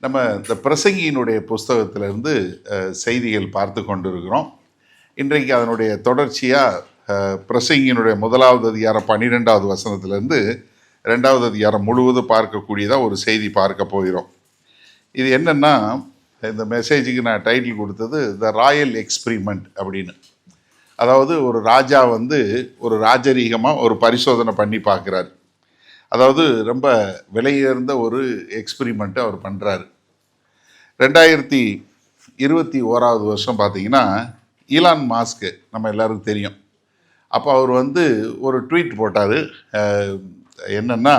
நம்ம இந்த பிரசங்கியினுடைய புஸ்தகத்திலிருந்து செய்திகள் பார்த்து கொண்டிருக்கிறோம். இன்றைக்கு அதனுடைய தொடர்ச்சியாக பிரசங்கியினுடைய 1வது அதிகாரம் 12வது வசனத்திலிருந்து 2வது அதிகாரம் முழுவதும் பார்க்கக்கூடியதாக ஒரு செய்தி பார்க்க போகிறோம். இது என்னென்னா, இந்த மெசேஜுக்கு நான் டைட்டில் கொடுத்தது த ராயல் எக்ஸ்பிரிமெண்ட் அப்படின்னு. அதாவது ஒரு ராஜா ஒரு ராஜரீகமாக ஒரு பரிசோதனை பண்ணி பார்க்குறாரு. அதாவது ரொம்ப விலையுயர்ந்த ஒரு எக்ஸ்பிரிமெண்ட்டை அவர் பண்ணுறாரு. 2021 வருஷம் பார்த்தீங்கன்னா, ஈலான் மாஸ்க்கு நம்ம எல்லாருக்கும் தெரியும். அப்போ அவர் ஒரு ட்வீட் போட்டார். என்னென்னா,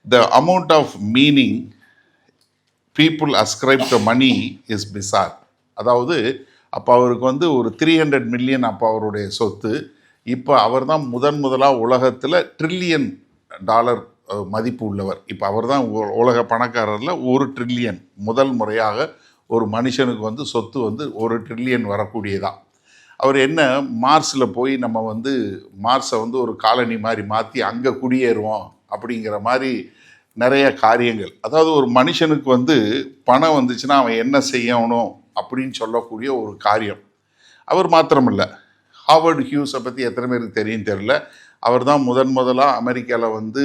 the amount of meaning people ascribe to money is bizarre. அதாவது அப்போ அவருக்கு ஒரு 300 மில்லியன் அப்போ அவருடைய சொத்து. இப்போ அவர் தான் முதலாக உலகத்தில் $1 trillion மதிப்பு உள்ளவர். இப்போ அவர் தான் உலக பணக்காரரில் 1 trillion முதல் முறையாக ஒரு மனுஷனுக்கு சொத்து $1 trillion வரக்கூடியதான். அவர் என்ன, மார்ஸில் போய் நம்ம மார்ஸை ஒரு காலனி மாதிரி மாற்றி அங்கே குடியேறுவோம் அப்படிங்கிற மாதிரி நிறைய காரியங்கள். அதாவது ஒரு மனுஷனுக்கு பணம் வந்துச்சுன்னா அவன் என்ன செய்யணும் அப்படின்னு சொல்லக்கூடிய ஒரு காரியம். அவர் மாத்திரமில்லை, ஹாவர்ட் ஹியூஸை பற்றி எத்தனை பேருக்கு தெரியும் தெரியல. அவர் தான் முதலாக அமெரிக்காவில்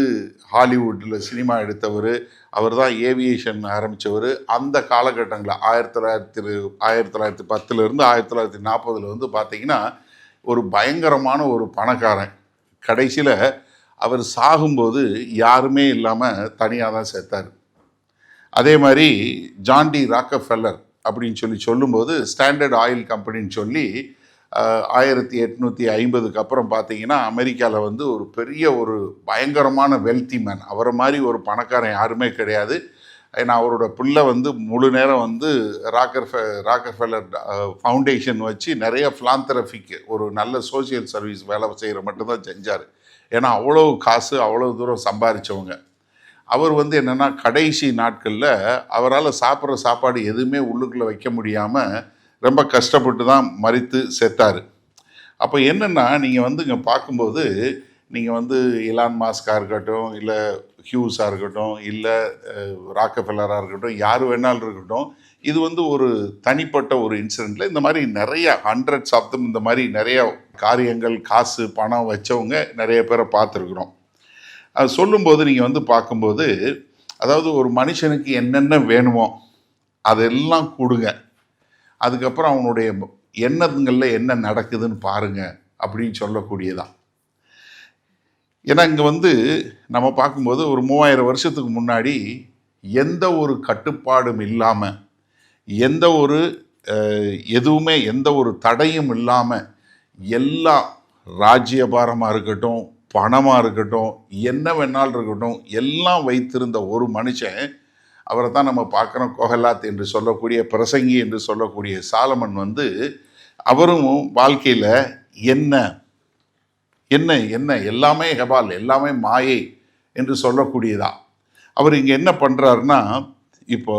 ஹாலிவுட்டில் சினிமா எடுத்தவர். அவர் தான் ஏவியேஷன் ஆரம்பித்தவர். அந்த காலகட்டங்களில் 1910 1940 பார்த்தீங்கன்னா ஒரு பயங்கரமான ஒரு பணக்காரன். கடைசியில் அவர் சாகும்போது யாருமே இல்லாமல் தனியாக தான் செத்தார். அதே மாதிரி ஜான் டி ராக்கஃபெல்லர் அப்படின்னு சொல்லும்போது ஸ்டாண்டர்ட் ஆயில் கம்பெனின்னு சொல்லி 1850 அப்புறம் பார்த்தீங்கன்னா அமெரிக்காவில் ஒரு பெரிய ஒரு பயங்கரமான வெல்த்தி மேன். அவரை மாதிரி ஒரு பணக்காரன் யாருமே கிடையாது. ஏன்னா அவரோட பிள்ளை முழு நேரம் ராக்கர்ஃபெல்லர் ஃபவுண்டேஷன் வச்சு நிறைய ஃபிலாந்தரபிக் ஒரு நல்ல சோசியல் சர்வீஸ் வேலை செய்கிற மட்டும்தான் செஞ்சார். ஏன்னா அவ்வளோ காசு அவ்வளோ தூரம் சம்பாதிச்சவங்க. அவர் என்னென்னா கடைசி நாட்களில் அவரால் சாப்பிட்ற சாப்பாடு எதுவுமே உள்ளுக்குள்ளே வைக்க முடியாமல் ரொம்ப கஷ்டப்பட்டு தான் மரித்து செத்தார். அப்போ என்னென்னா, நீங்கள் இங்கே பார்க்கும்போது நீங்கள் இலான் மாஸ்காக இருக்கட்டும், இல்லை ஹியூஸாக இருக்கட்டும், இல்லை ராக்கஃபெல்லராக இருக்கட்டும், யார் வேணாலும் இருக்கட்டும், இது ஒரு தனிப்பட்ட ஒரு இன்சிடெண்ட்டில் இந்த மாதிரி நிறைய ஹண்ட்ரட்ஸ் ஆஃப் தம் இந்த மாதிரி நிறைய காரியங்கள் காசு பணம் வச்சவங்க நிறைய பேரை பார்த்துருக்குறோம். அது சொல்லும்போது நீங்கள் பார்க்கும்போது, அதாவது ஒரு மனுஷனுக்கு என்னென்ன வேணுமோ அதெல்லாம் கொடுங்க, அதுக்கப்புறம் அவனுடைய எண்ணங்களில் என்ன நடக்குதுன்னு பாருங்க அப்படின்னு சொல்லக்கூடியதான். ஏன்னா இங்கே நம்ம பார்க்கும்போது ஒரு 3000 வருஷத்துக்கு முன்னாடி எந்த ஒரு கட்டுப்பாடும் இல்லாமல், எந்த ஒரு எதுவுமே எந்த ஒரு தடையும் இல்லாமல் எல்லாம் ராஜ்யபாரமாக இருக்கட்டும், பணமாக இருக்கட்டும், என்ன வேணாலும் இருக்கட்டும், எல்லாம் வைத்திருந்த ஒரு மனுஷன், அவரை தான் நம்ம பார்க்குறோம். கோஹலாத் என்று சொல்லக்கூடிய பிரசங்கி என்று சொல்லக்கூடிய சாலமன் அவரும் வாழ்க்கையில் என்ன என்ன என்ன எல்லாமே ஹெபால், எல்லாமே மாயை என்று சொல்லக்கூடியதா. அவர் இங்கே என்ன பண்ணுறாருன்னா, இப்போ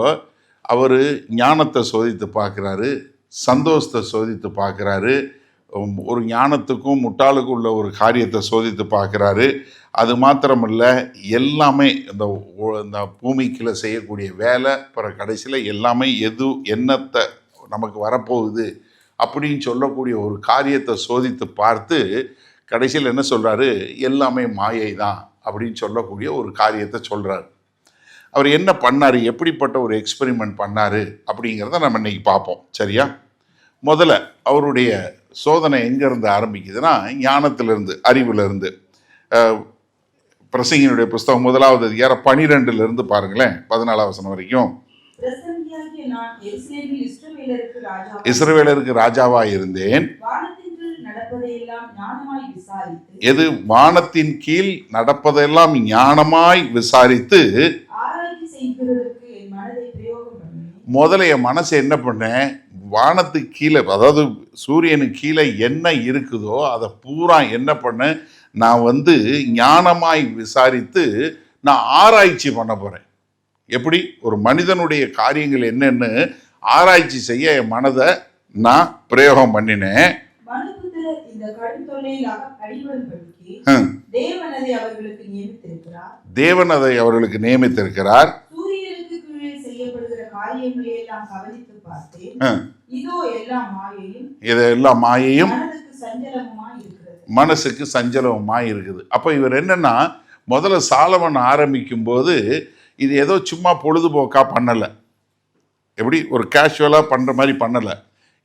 அவர் ஞானத்தை சோதித்து பார்க்குறாரு, சந்தோஷத்தை சோதித்து பார்க்குறாரு, ஒரு ஞானத்துக்கும் முட்டாளுக்கும் உள்ள ஒரு காரியத்தை சோதித்து பார்க்குறாரு. அது மாத்திரமில்ல, எல்லாமே இந்த பூமிக்குள்ள செய்யக்கூடிய வேலை அப்புறம் கடைசியில் எல்லாமே என்னத்தை நமக்கு வரப்போகுது அப்படின்னு சொல்லக்கூடிய ஒரு காரியத்தை சோதித்து பார்த்து கடைசியில் என்ன சொல்கிறாரு, எல்லாமே மாயை தான் அப்படின்னு சொல்லக்கூடிய ஒரு காரியத்தை சொல்கிறார். அவர் என்ன பண்ணார், எப்படிப்பட்ட ஒரு எக்ஸ்பெரிமெண்ட் பண்ணார் அப்படிங்கிறத நம்ம இன்னைக்கு பார்ப்போம். சரியா? முதல்ல அவருடைய சோதனை எங்கேருந்து ஆரம்பிக்குதுன்னா, ஞானத்திலிருந்து, அறிவிலிருந்து. பிரசங்கியினுடைய புஸ்தகம் 1வது அதிகாரம் 12 பாருங்களேன், 14 வசனம் வரைக்கும். இஸ்ரவேலருக்கு ராஜாவாக இருந்தேன். எது? வானத்தின் கீழ் நடப்பதெல்லாம் ஞானமாய் விசாரித்து முதல்ல என் மனசை என்ன பண்ணேன், வானத்துக்கு கீழே, அதாவது சூரியனுக்கு கீழே என்ன இருக்குதோ அதை பூரா என்ன பண்ணேன், நான் ஞானமாய் விசாரித்து நான் ஆராய்ச்சி பண்ண போகிறேன். எப்படி ஒரு மனிதனுடைய காரியங்கள் என்னென்னு ஆராய்ச்சி செய்ய என் மனதை நான் பிரயோகம் பண்ணினேன். தேவன் அதை அவர்களுக்கு நியமித்திருக்கிறார். காரியங்களை எல்லாம் கவனித்து பார்த்தேன். இதோ இதெல்லாம் மாயையும் மனசுக்கு சஞ்சலமாய் இருக்குது. அப்போ இவர் என்னன்னா, முதல்ல சாலமன் ஆரம்பிக்கும் போது இது ஏதோ சும்மா பொழுதுபோக்கா பண்ணலை, எப்படி ஒரு கேஷுவலாக பண்ணுற மாதிரி பண்ணலை.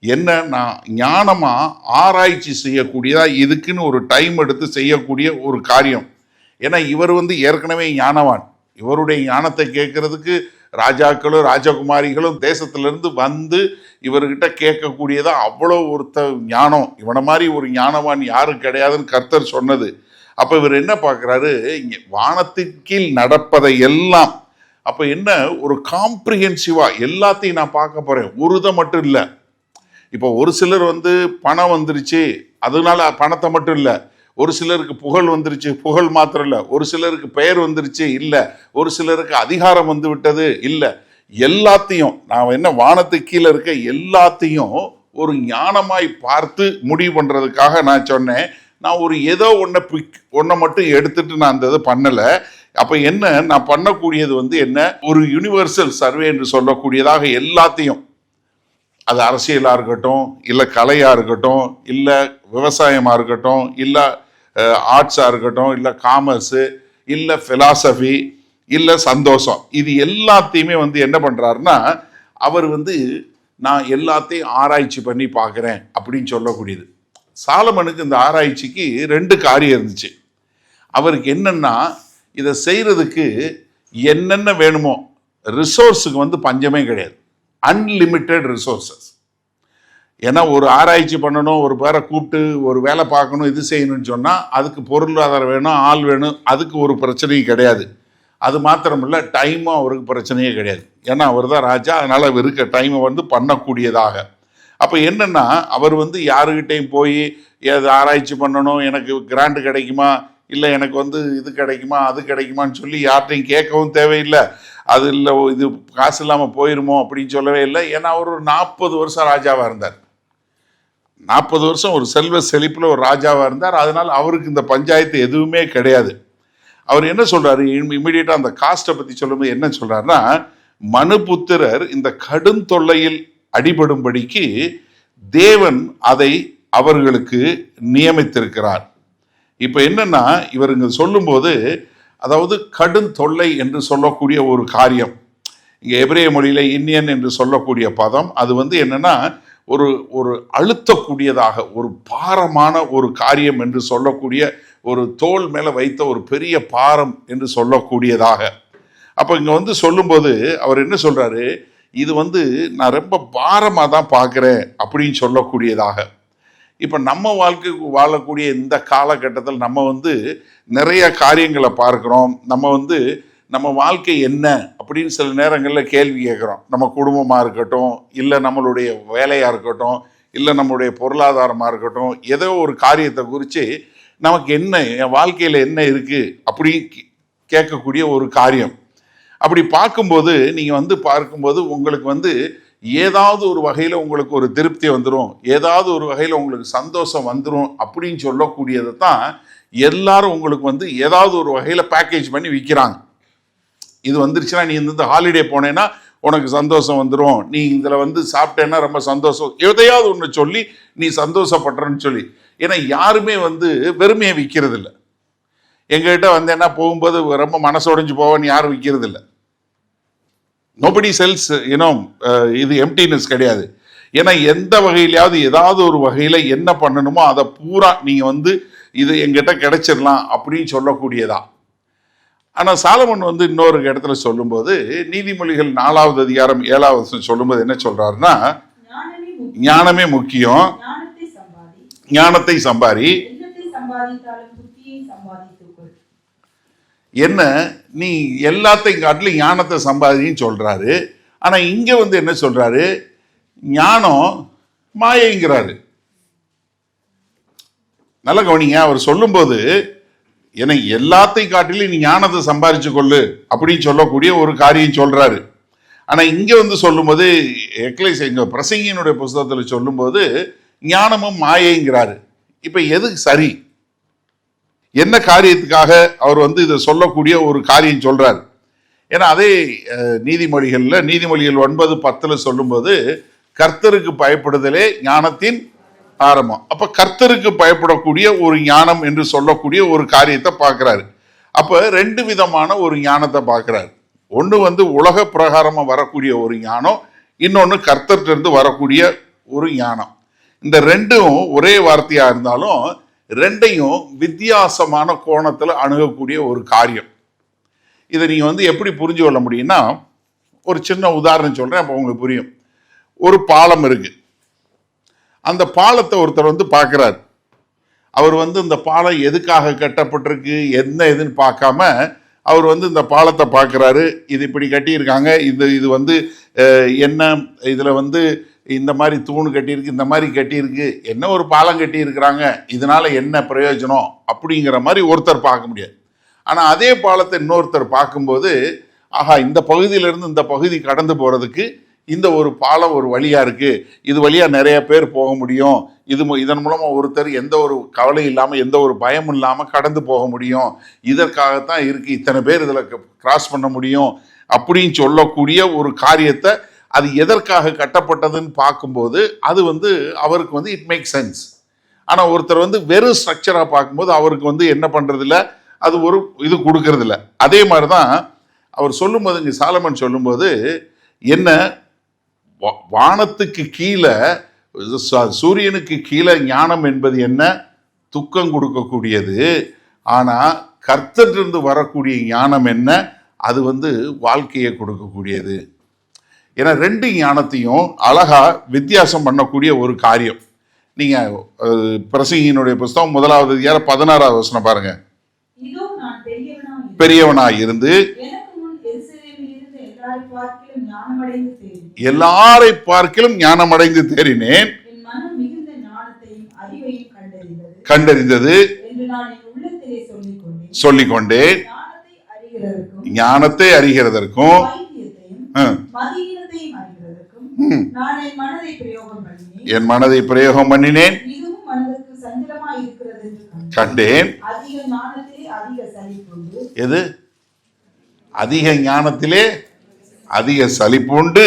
என்ன, நான் ஞானமாக ஆராய்ச்சி செய்யக்கூடியதா, இதுக்குன்னு ஒரு டைம் எடுத்து செய்யக்கூடிய ஒரு காரியம். ஏன்னா இவர் ஏற்கனவே ஞானவான். இவருடைய ஞானத்தை கேட்கறதுக்கு ராஜாக்களும் ராஜகுமாரிகளும் தேசத்திலிருந்து வந்து இவர்கிட்ட கேட்கக்கூடியதா அவ்வளோ ஒருத்த ஞானம். இவனை மாதிரி ஒரு ஞானவான் யாரும் கிடையாதுன்னு கர்த்தர் சொன்னது. அப்போ இவர் என்ன பார்க்குறாரு, இங்கே வானத்தின் கீழ் நடப்பதை எல்லாம், அப்போ என்ன ஒரு காம்ப்ரிஹென்சிவாக எல்லாத்தையும் நான் பார்க்க போகிறேன். ஒரு இதை மட்டும் இல்லை. இப்போ ஒரு சிலர் பணம் வந்துருச்சு அதனால பணத்தை மட்டும் இல்லை, ஒரு சிலருக்கு புகழ் வந்துருச்சு புகழ் மாத்திரம் இல்லை, ஒரு சிலருக்கு பெயர் வந்துருச்சு இல்லை, ஒரு சிலருக்கு அதிகாரம் வந்து விட்டது இல்லை, எல்லாத்தையும் நான் என்ன வானத்துக்கு கீழே இருக்க எல்லாத்தையும் ஒரு ஞானமாய் பார்த்து முடிவு பண்ணுறதுக்காக நான் சொன்னேன். நான் ஒரு ஏதோ ஒன்றை மட்டும் எடுத்துட்டு நான் அந்த இதை பண்ணலை. அப்போ என்ன நான் பண்ணக்கூடியது என்ன, ஒரு யூனிவர்சல் சர்வே என்று சொல்லக்கூடியதாக எல்லாத்தையும், அது அரசியலாக இருக்கட்டும், இல்லை கலையாக இருக்கட்டும், இல்லை விவசாயமாக இருக்கட்டும், இல்லை ஆர்ட்ஸாக இருக்கட்டும், இல்லை காமர்ஸு, இல்லை ஃபிலாசபி, இல்லை சந்தோஷம், இது எல்லாத்தையுமே என்ன பண்ணுறாருன்னா, அவர் நான் எல்லாத்தையும் ஆராய்ச்சி பண்ணி பார்க்குறேன் அப்படின்னு சொல்லக்கூடியது. சாலமனுக்கு இந்த ஆராய்ச்சிக்கு 2 காரியம் இருந்துச்சு. அவருக்கு என்னன்னா, இதை செய்கிறதுக்கு என்னென்ன வேணுமோ ரிசோர்ஸுக்கு பஞ்சமே கிடையாது, அன்லிமிட்டெட் ரிசோர்ஸஸ். ஏன்னா ஒரு ஆராய்ச்சி பண்ணணும், ஒரு பேரை கூப்பிட்டு ஒரு வேலை பார்க்கணும், இது செய்யணும்னு சொன்னால் அதுக்கு பொருளாதாரம் வேணும், ஆள் வேணும், அதுக்கு ஒரு பிரச்சனையும் கிடையாது. அது மாத்திரமில்லை, டைமும் அவருக்கு பிரச்சனையே கிடையாது. ஏன்னா அவர் தான் ராஜா, அதனால் அவர் இருக்க டைமை பண்ணக்கூடியதாக. அப்போ என்னென்னா, அவர் யாருக்கிட்டையும் போய் ஏது ஆராய்ச்சி பண்ணணும், எனக்கு கிராண்ட் கிடைக்குமா, இல்லை எனக்கு இது கிடைக்குமா அது கிடைக்குமான்னு சொல்லி யார்கிட்டையும் கேட்கவும் தேவையில்லை. அது இல்லை இது காசு இல்லாமல் போயிருமோ அப்படின்னு சொல்லவே இல்லை. ஏன்னா அவர் ஒரு 40 வருஷம் ராஜாவாக இருந்தார். 40 வருஷம் ஒரு செல்வ செழிப்பில் ஒரு ராஜாவாக இருந்தார். அதனால் அவருக்கு இந்த பஞ்சாயத்து எதுவுமே கிடையாது. அவர் என்ன சொல்கிறாரு, இம்மிடியட்டாக அந்த காஸ்ட்டை பற்றி சொல்லும்போது என்ன சொல்கிறாருன்னா, மனுபுத்திரர் இந்த கடும் தொல்லையில் அடிபடும்படிக்கு தேவன் அதை அவர்களுக்கு நியமித்திருக்கிறார். இப்போ என்னன்னா, இவர் இங்கே சொல்லும்போது, அதாவது கடும் தொல்லை என்று சொல்லக்கூடிய ஒரு காரியம், இங்கே எபிரேய மொழியில் இன்யன் என்று சொல்லக்கூடிய பதம், அது என்னன்னா ஒரு ஒரு அழுத்தக்கூடியதாக, ஒரு பாரமான ஒரு காரியம் என்று சொல்லக்கூடிய, ஒரு தோல் மேலே வைத்த ஒரு பெரிய பாரம் என்று சொல்லக்கூடியதாக. அப்போ இங்கே சொல்லும்போது அவர் என்ன சொல்கிறாரு, இது நான் ரொம்ப பாரமாக தான் பார்க்குறேன் அப்படின்னு சொல்லக்கூடியதாக. இப்போ நம்ம வாழ்க்கை வாழக்கூடிய இந்த காலகட்டத்தில் நம்ம நிறைய காரியங்களை பார்க்குறோம். நம்ம வாழ்க்கை என்ன அப்படின்னு சில நேரங்களில் கேள்வி கேட்குறோம். நம்ம குடும்பமாக இருக்கட்டும், இல்லை நம்மளுடைய வேலையாக இருக்கட்டும், இல்லை நம்மளுடைய பொருளாதாரமாக இருக்கட்டும், ஏதோ ஒரு காரியத்தை குறித்து நமக்கு என்ன, என் வாழ்க்கையில் என்ன இருக்குது அப்படி கேட்கக்கூடிய ஒரு காரியம். அப்படி பார்க்கும்போது நீங்கள் பார்க்கும்போது உங்களுக்கு ஏதாவது ஒரு வகையில் உங்களுக்கு ஒரு திருப்தி வந்துடும், ஏதாவது ஒரு வகையில் உங்களுக்கு சந்தோஷம் வந்துடும் அப்படின்னு சொல்லக்கூடியதை தான் எல்லாரும் உங்களுக்கு ஏதாவது ஒரு வகையில் பேக்கேஜ் பண்ணி விற்கிறாங்க. இது வந்துருச்சுன்னா நீ ஹாலிடே போனேன்னா உனக்கு சந்தோஷம் வந்துடும், நீ இதில் சாப்பிட்டேன்னா ரொம்ப சந்தோஷம், எதையாவது ஒன்று சொல்லி நீ சந்தோஷப்படுறன்னு சொல்லி. ஏன்னா யாருமே வெறுமையை விற்கிறது இல்லை. எங்ககிட்ட வந்தேன்னா போகும்போது ரொம்ப மனசோடைஞ்சு போவேன்னு யாரும் விற்கிறது இல்லை. நோபடி செல்ஸ் இது எம்டினஸ் கிடையாது. ஏன்னா எந்த வகையிலையாவது ஏதாவது ஒரு வகையில் என்ன பண்ணணுமோ அதை பூரா நீங்கள் இது எங்கிட்ட கிடைச்சிடலாம் அப்படின்னு சொல்லக்கூடியதா. ஆனால் சாலமன் இன்னொரு இடத்துல சொல்லும்போது, நீதிமொழிகள் 4வது அதிகாரம் 7வது வசனம் சொல்லும்போது என்ன சொல்றாருன்னா, ஞானமே முக்கியம், ஞானத்தை சம்பாரி, என்ன நீ எல்லாத்தையும் காட்டிலும் ஞானத்தை சம்பாதின்னு சொல்றாரு. ஆனா இங்க என்ன சொல்றாரு, ஞானம் மாயைங்கிறாரு. நல்ல கவனிங்க, அவர் சொல்லும்போது ஏன்னா எல்லாத்தையும் காட்டிலும் நீ ஞானத்தை சம்பாதிச்சு கொள்ளு அப்படின்னு சொல்லக்கூடிய ஒரு காரியம் சொல்றாரு. ஆனா இங்க சொல்லும்போது, எங்க பிரசங்கியினுடைய புஸ்தகத்தில் சொல்லும்போது ஞானமும் மாயைங்கிறாரு. இப்ப எது சரி, என்ன காரியத்துக்காக அவர் இதை சொல்லக்கூடிய ஒரு காரியம் சொல்றாரு? ஏன்னா அதே நீதிமொழிகள் 9:10 சொல்லும்போது கர்த்தருக்கு பயப்படுதலே ஞானத்தின் ஆரம்பம். அப்ப கர்த்தருக்கு பயப்படக்கூடிய ஒரு ஞானம் என்று சொல்லக்கூடிய ஒரு காரியத்தை பார்க்கிறாரு. அப்ப 2 விதமான ஒரு ஞானத்தை பார்க்கிறாரு. ஒன்று உலக பிரகாரமா வரக்கூடிய ஒரு ஞானம், இன்னொன்று கர்த்தர்கிட்ட வரக்கூடிய ஒரு ஞானம். இந்த ரெண்டும் ஒரே வார்த்தையா இருந்தாலும் ரெண்டையும் வித்தியாசமான கோணத்துல அணுகக்கூடிய ஒரு காரியம். இதை நீங்க எப்படி புரிஞ்சு கொள்ள முடியும்னா, ஒரு சின்ன உதாரணம் சொல்றேன், அப்போ உங்களுக்கு புரியும். ஒரு பாலம் இருக்கு. அந்த பாலத்தை ஒருத்தர் பார்க்கிறார். அவர் இந்த பாலம் எதுக்காக கட்டப்பட்டிருக்கு என்ன எதுன்னு பார்க்காம அவர் இந்த பாலத்தை பார்க்குறாரு. இது இப்படி கட்டியிருக்காங்க, இது என்ன இதில் இந்த மாதிரி தூண் கட்டியிருக்கு, இந்த மாதிரி கட்டியிருக்கு, என்ன ஒரு பாலம் கட்டியிருக்கிறாங்க, இதனால என்ன பிரயோஜனம் அப்படிங்கிற மாதிரி ஒருத்தர் பார்க்க முடியாது. ஆனால் அதே பாலத்தை இன்னொருத்தர் பார்க்கும்போது, ஆஹா இந்த பகுதியிலேருந்து இந்த பகுதி கடந்து போகிறதுக்கு இந்த ஒரு பாலம் ஒரு வழியாக இருக்குது, இது வழியாக நிறைய பேர் போக முடியும், இதன் மூலமாக ஒருத்தர் எந்த ஒரு கவலையும் இல்லாமல் எந்த ஒரு பயமும் இல்லாமல் கடந்து போக முடியும், இதற்காகத்தான் இருக்குது, இத்தனை பேர் இதில் கிராஸ் பண்ண முடியும் அப்படின்னு சொல்லக்கூடிய ஒரு காரியத்தை அது எதற்காக கட்டப்பட்டதுன்னு பார்க்கும்போது அது அவருக்கு இட் மேக் சென்ஸ். ஆனால் ஒருத்தர் வெறும் ஸ்ட்ரக்சராக பார்க்கும்போது அவருக்கு என்ன பண்ணுறதில்ல, அது ஒரு இது கொடுக்கறதில்ல. அதே மாதிரி தான் அவர் சொல்லும்போது, இங்கே சாலமன் சொல்லும்போது, என்ன வானத்துக்கு கீழே சூரியனுக்கு கீழே ஞானம் என்பது என்ன, துக்கம் கொடுக்கக்கூடியது. ஆனால் கர்த்தரிலிருந்து வரக்கூடிய ஞானம் என்ன, அது வாழ்க்கையை கொடுக்கக்கூடியது. ஏன்னா 2 ஞானத்தையும் அழகா வித்தியாசம் பண்ணக்கூடிய ஒரு காரியம். நீங்க பிரசங்கியினுடைய புஸ்தகம் 1வது அதிகாரம் 16வது வசனம் பாருங்க. பெரியவனாய் இருந்து எல்லாரை பார்க்கிலும் ஞானமடைந்து தேறினேன், கண்டறிந்தது சொல்லிக்கொண்டேன். ஞானத்தை அறிகிறதற்கும் என் மனதை பிரயோகம் பண்ணினேன், கண்டேன். எது? அதிக ஞானத்திலே அதிக சலிப்புண்டு,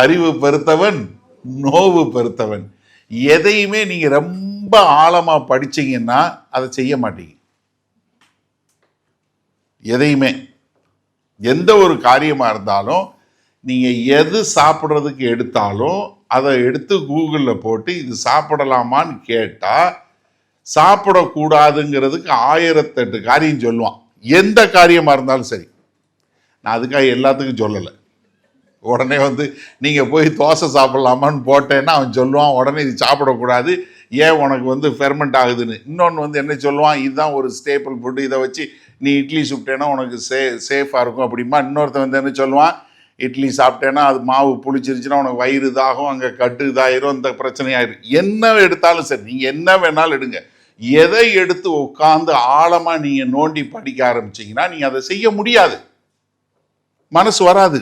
அறிவு பெருத்தவன் நோவு பெருத்தவன். எதையுமே நீங்க ரொம்ப ஆழமா படிச்சீங்கன்னா அதை செய்ய மாட்டீங்க. எதையுமே எந்த ஒரு காரியமா இருந்தாலும் நீங்க எது சாப்பிட்றதுக்கு எடுத்தாலும் அதை எடுத்து கூகுளில் போட்டு இது சாப்பிடலாமான்னு கேட்டா சாப்பிடக்கூடாதுங்கிறதுக்கு 1008 காரியம் சொல்லுவான். எந்த காரியமா இருந்தாலும் சரி. நான் அதுக்காக எல்லாத்துக்கும் சொல்லலை. உடனே நீங்கள் போய் தோசை சாப்பிட்லாமான்னு போட்டேன்னா அவன் சொல்லுவான் உடனே இது சாப்பிடக்கூடாது, ஏன் உனக்கு ஃபெர்மெண்ட் ஆகுதுன்னு. இன்னொன்று என்ன சொல்லுவான், இதுதான் ஒரு ஸ்டேபிள் ஃபுட்டு, இதை வச்சு நீ இட்லி சுப்பிட்டேன்னா உனக்கு சேஃபாக இருக்கும் அப்படிமா. இன்னொருத்தன் என்ன சொல்லுவான், இட்லி சாப்பிட்டேன்னா அது மாவு புளிச்சிருச்சுன்னா உனக்கு வயிறு இதாகும், அங்கே கட்டு இதாயிரும், இந்த பிரச்சனையாயிரும். என்ன எடுத்தாலும் சரி, நீங்கள் என்ன வேணாலும் எடுங்க, எதை எடுத்து உட்காந்து ஆழமாக நீங்கள் நோண்டி படிக்க ஆரம்பிச்சிங்கன்னா நீங்கள் அதை செய்ய முடியாது, மனசு வராது.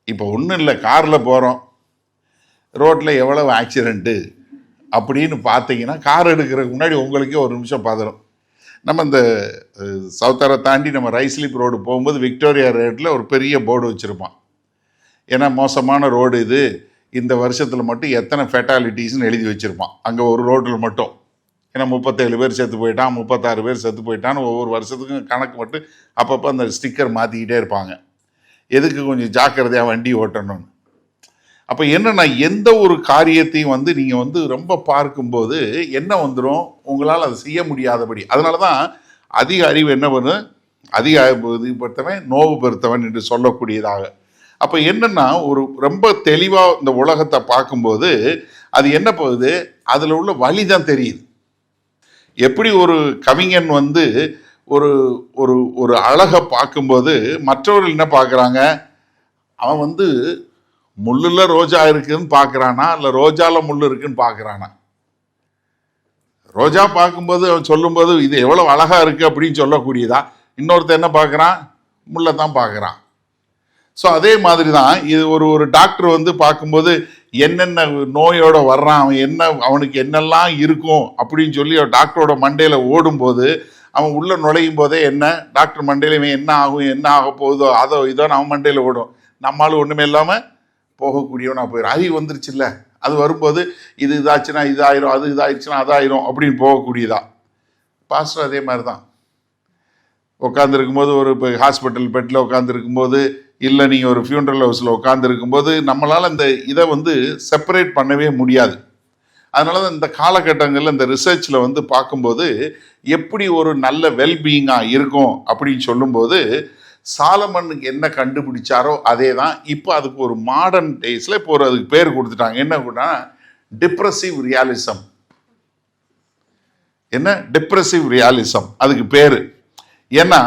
இப்போ ஒன்றும் இல்லை, காரில் போகிறோம், ரோட்டில் எவ்வளவு ஆக்சிடெண்ட்டு அப்படின்னு பார்த்தீங்கன்னா கார் எடுக்கிறதுக்கு முன்னாடி உங்களுக்கே ஒரு நிமிஷம் பதறும். நம்ம இந்த சவுத்தாரை தாண்டி நம்ம ரைஸ்லிப் ரோடு போகும்போது விக்டோரியா ரோட்டில் ஒரு பெரிய போர்டு வச்சுருப்பான். ஏன்னா மோசமான ரோடு இது, இந்த வருஷத்தில் மட்டும் எத்தனை ஃபெட்டாலிட்டிஸ்ன்னு எழுதி வச்சுருப்பான் அங்கே ஒரு ரோட்டில் மட்டும். ஏன்னா 37 பேர் செத்து போயிட்டான், 36 பேர் செத்து போயிட்டான்னு ஒவ்வொரு வருஷத்துக்கும் கணக்கு மட்டும் அப்பப்போ அந்த ஸ்டிக்கர் மாற்றிக்கிட்டே இருப்பாங்க. எதுக்கு கொஞ்சம் ஜாக்கிரதையாக வண்டி ஓட்டணும்னு. அப்போ என்னன்னா எந்த ஒரு காரியத்தையும் நீங்கள் ரொம்ப பார்க்கும்போது என்ன வந்துடும், உங்களால் அதை செய்ய முடியாதபடி. அதனால தான் அதிக அறிவு என்ன பண்ணும், அதிக அறிவு பெருத்தவன் நோவு பெருத்தவன் என்று சொல்லக்கூடியதாக. அப்போ என்னன்னா ஒரு ரொம்ப தெளிவாக இந்த உலகத்தை பார்க்கும்போது அது என்ன போகுது, அதில் உள்ள வழி தான் தெரியுது. எப்படி ஒரு கவிஞன் ஒரு ஒரு ஒரு அழகை பார்க்கும்போது மற்றவர்கள் என்ன பார்க்குறாங்க, அவன் முள்ளுல ரோஜா இருக்குன்னு பார்க்குறானா இல்லை ரோஜால முள் இருக்குன்னு பார்க்குறானா. ரோஜா பார்க்கும்போது அவன் சொல்லும்போது இது எவ்வளோ அழகா இருக்கு அப்படின்னு சொல்லக்கூடியதா. இன்னொருத்தர் என்ன பார்க்குறான், முள்ளை தான் பார்க்குறான். ஸோ அதே மாதிரி தான் இது ஒரு டாக்டர் வந்து பார்க்கும்போது என்னென்ன நோயோட வர்றான், அவனுக்கு என்னெல்லாம் இருக்கும் அப்படின்னு சொல்லி டாக்டரோட மண்டையில் ஓடும்போது அவன் உள்ள நுழையும் போதே என்ன டாக்டர் மண்டையில் இவன் என்ன ஆகும், என்ன ஆக போகுதோ அதோ இதோ அவன் மண்டையில் ஓடும். நம்மளால ஒன்றுமே இல்லாமல் போகக்கூடியவனா போயிடும். அறிவு வந்துருச்சு இல்லை, அது வரும்போது இது இதாச்சுன்னா இதாயிரும், அது இதாயிடுச்சுன்னா அதாயிரும் அப்படின்னு போகக்கூடியதா. பாஸ்டர் அதே மாதிரி தான் உட்காந்துருக்கும்போது ஒரு இப்போ ஹாஸ்பிட்டல் பெட்டில் உட்காந்துருக்கும்போது இல்லை நீங்கள் ஒரு ஃபியூனரல் ஹவுஸில் உட்காந்துருக்கும்போது நம்மளால் இந்த இதை வந்து செப்பரேட் பண்ணவே முடியாது. அதனால தான் இந்த காலகட்டங்களில் இந்த ரிசர்ச்சில் வந்து பார்க்கும்போது எப்படி ஒரு நல்ல வெல்பீயிங்காக இருக்கும் அப்படின்னு சொல்லும்போது சாலமனுக்கு என்ன கண்டுபிடிச்சாரோ அதே தான் இப்போ அதுக்கு ஒரு மாடர்ன் டேஸில் இப்போ அதுக்கு பேர் கொடுத்துட்டாங்க. என்ன கூட டிப்ரெசிவ் ரியாலிசம். என்ன டிப்ரெசிவ் ரியாலிசம் அதுக்கு பேர். ஏன்னா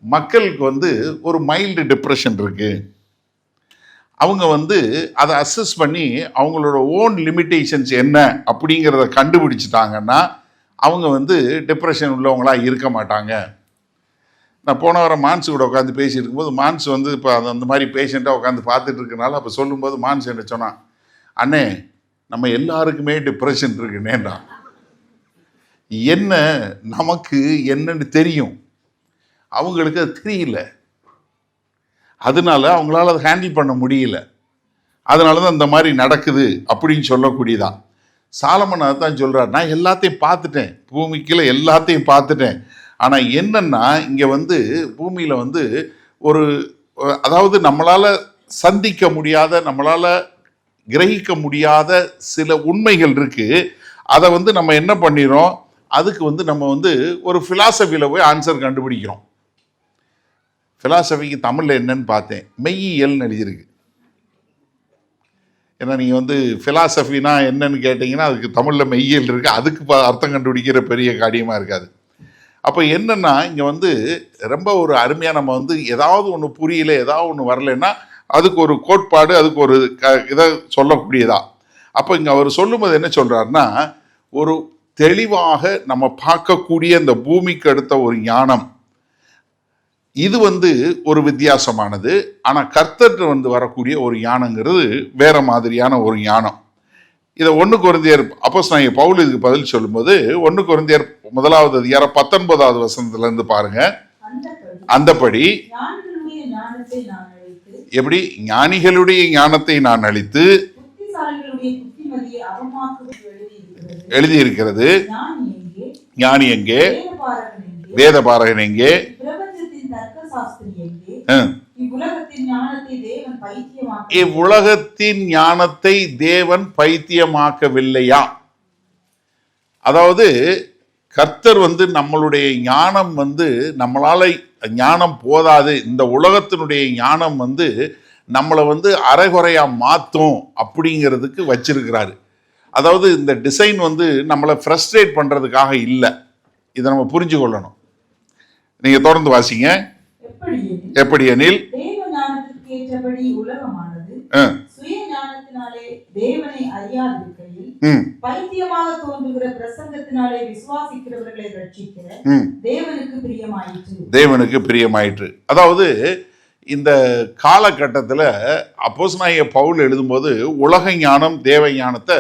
மக்களுக்கு வந்து ஒரு மைல்டு டிப்ரெஷன் இருக்கு. அவங்க வந்து அதை அசஸ் பண்ணி அவங்களோட ஓன் லிமிட்டேஷன்ஸ் என்ன அப்படிங்கிறத கண்டுபிடிச்சிட்டாங்கன்னா அவங்க வந்து டிப்ரெஷன் உள்ளவங்களா இருக்க மாட்டாங்க. நான் போன வாரம் மான்ஸ் கூட உட்காந்து பேசிட்டு இருக்கும்போது மான்ஸ் வந்து இப்போ அந்த மாதிரி பேஷண்ட்டாக உட்காந்து பார்த்துட்டு இருக்கனால அப்போ சொல்லும்போது மான்ஸ் என்ன சொன்னான், அண்ணே நம்ம எல்லாருக்குமே டிப்ரெஷன் இருக்குன்னேண்டா. என்ன நமக்கு என்னன்னு தெரியும், அவங்களுக்கு அது தெரியல, அதனால அவங்களால அதை ஹேண்டில் பண்ண முடியல, அதனால தான் இந்த மாதிரி நடக்குது அப்படின்னு சொல்லக்கூடியதான். சாலமன் அதான் சொல்றார், நான் எல்லாத்தையும் பார்த்துட்டேன், பூமிக்குள்ள எல்லாத்தையும் பார்த்துட்டேன். ஆனால் என்னன்னா இங்கே வந்து பூமியில் வந்து அதாவது நம்மளால் சந்திக்க முடியாத, நம்மளால் கிரகிக்க முடியாத சில உண்மைகள் இருக்கு. அதை வந்து நம்ம என்ன பண்ணிடுறோம், அதுக்கு வந்து நம்ம வந்து ஒரு ஃபிலாசபியில் போய் ஆன்சர் கண்டுபிடிக்கிறோம். ஃபிலாசபிக்கு தமிழில் என்னன்னு பார்த்தேன், மெய்யியல்னு எழுதியிருக்கு. ஏன்னா நீங்கள் வந்து ஃபிலாசபினா என்னன்னு கேட்டிங்கன்னா அதுக்கு தமிழில் மெய்யியல் இருக்குது, அதுக்கு அர்த்தம் கண்டுபிடிக்கிற பெரிய காரியமாக இருக்காது. அப்போ என்னென்னா இங்கே வந்து ரொம்ப ஒரு அருமையாக நம்ம வந்து ஏதாவது ஒன்று புரியல, ஏதாவது ஒன்று வரலைன்னா அதுக்கு ஒரு கோட்பாடு, அதுக்கு ஒரு இதை சொல்லக்கூடியதா. அப்போ இங்கே அவர் சொல்லும்போது என்ன சொல்கிறாருன்னா, ஒரு தெளிவாக நம்ம பார்க்கக்கூடிய இந்த பூமிக்கு அடுத்த ஒரு ஞானம் இது வந்து ஒரு வித்தியாசமானது. ஆனால் கர்த்தர் வந்து வரக்கூடிய ஒரு ஞானங்கிறது வேற மாதிரியான ஒரு ஞானம். இதை 1 கொரிந்தியர் அப்போஸ்தலனாகிய பவுல் இதுக்கு பதில் சொல்லும்போது 1 கொரிந்தியர் 1:19 வசனத்திலிருந்து பாருங்க. அந்தபடி எப்படி ஞானிகளுடைய ஞானத்தை நான் அழித்து எழுதியிருக்கிறது, ஞானி எங்கே, வேத பாரகன் எங்கே, இவ்வுலகத்தின் ஞானத்தை தேவன் பைத்தியமாக்கவில்லையா? அதாவது கர்த்தர் வந்து நம்மளுடைய ஞானம் வந்து நம்மளால ஞானம் போதாது, இந்த உலகத்தினுடைய ஞானம் வந்து நம்மளை வந்து அரைகுறையா மாற்றும் அப்படிங்கிறதுக்கு வச்சிருக்கிறாரு. அதாவது இந்த டிசைன் வந்து நம்மளை ஃப்ரஸ்ட்ரேட் பண்றதுக்காக இல்லை. இதை நம்ம புரிஞ்சு கொள்ளணும். நீங்க தொடர்ந்து வாசிங்க. எப்படி எனில் உலகமானது சுய ஞானத்தினாலே தேவனை அறியாதிருக்கையில் பைத்தியமாக தோன்றுகிற பிரசங்கத்தினாலே விசுவாசிக்கிறவர்களை ரட்சிக்கிற தேவனுக்கு பிரியமாயிற்று. அதாவது இந்த காலகட்டத்தில் அப்போஸ்தலனாகிய பவுல் எழுதும்போது உலக ஞானம் தேவ ஞானத்தை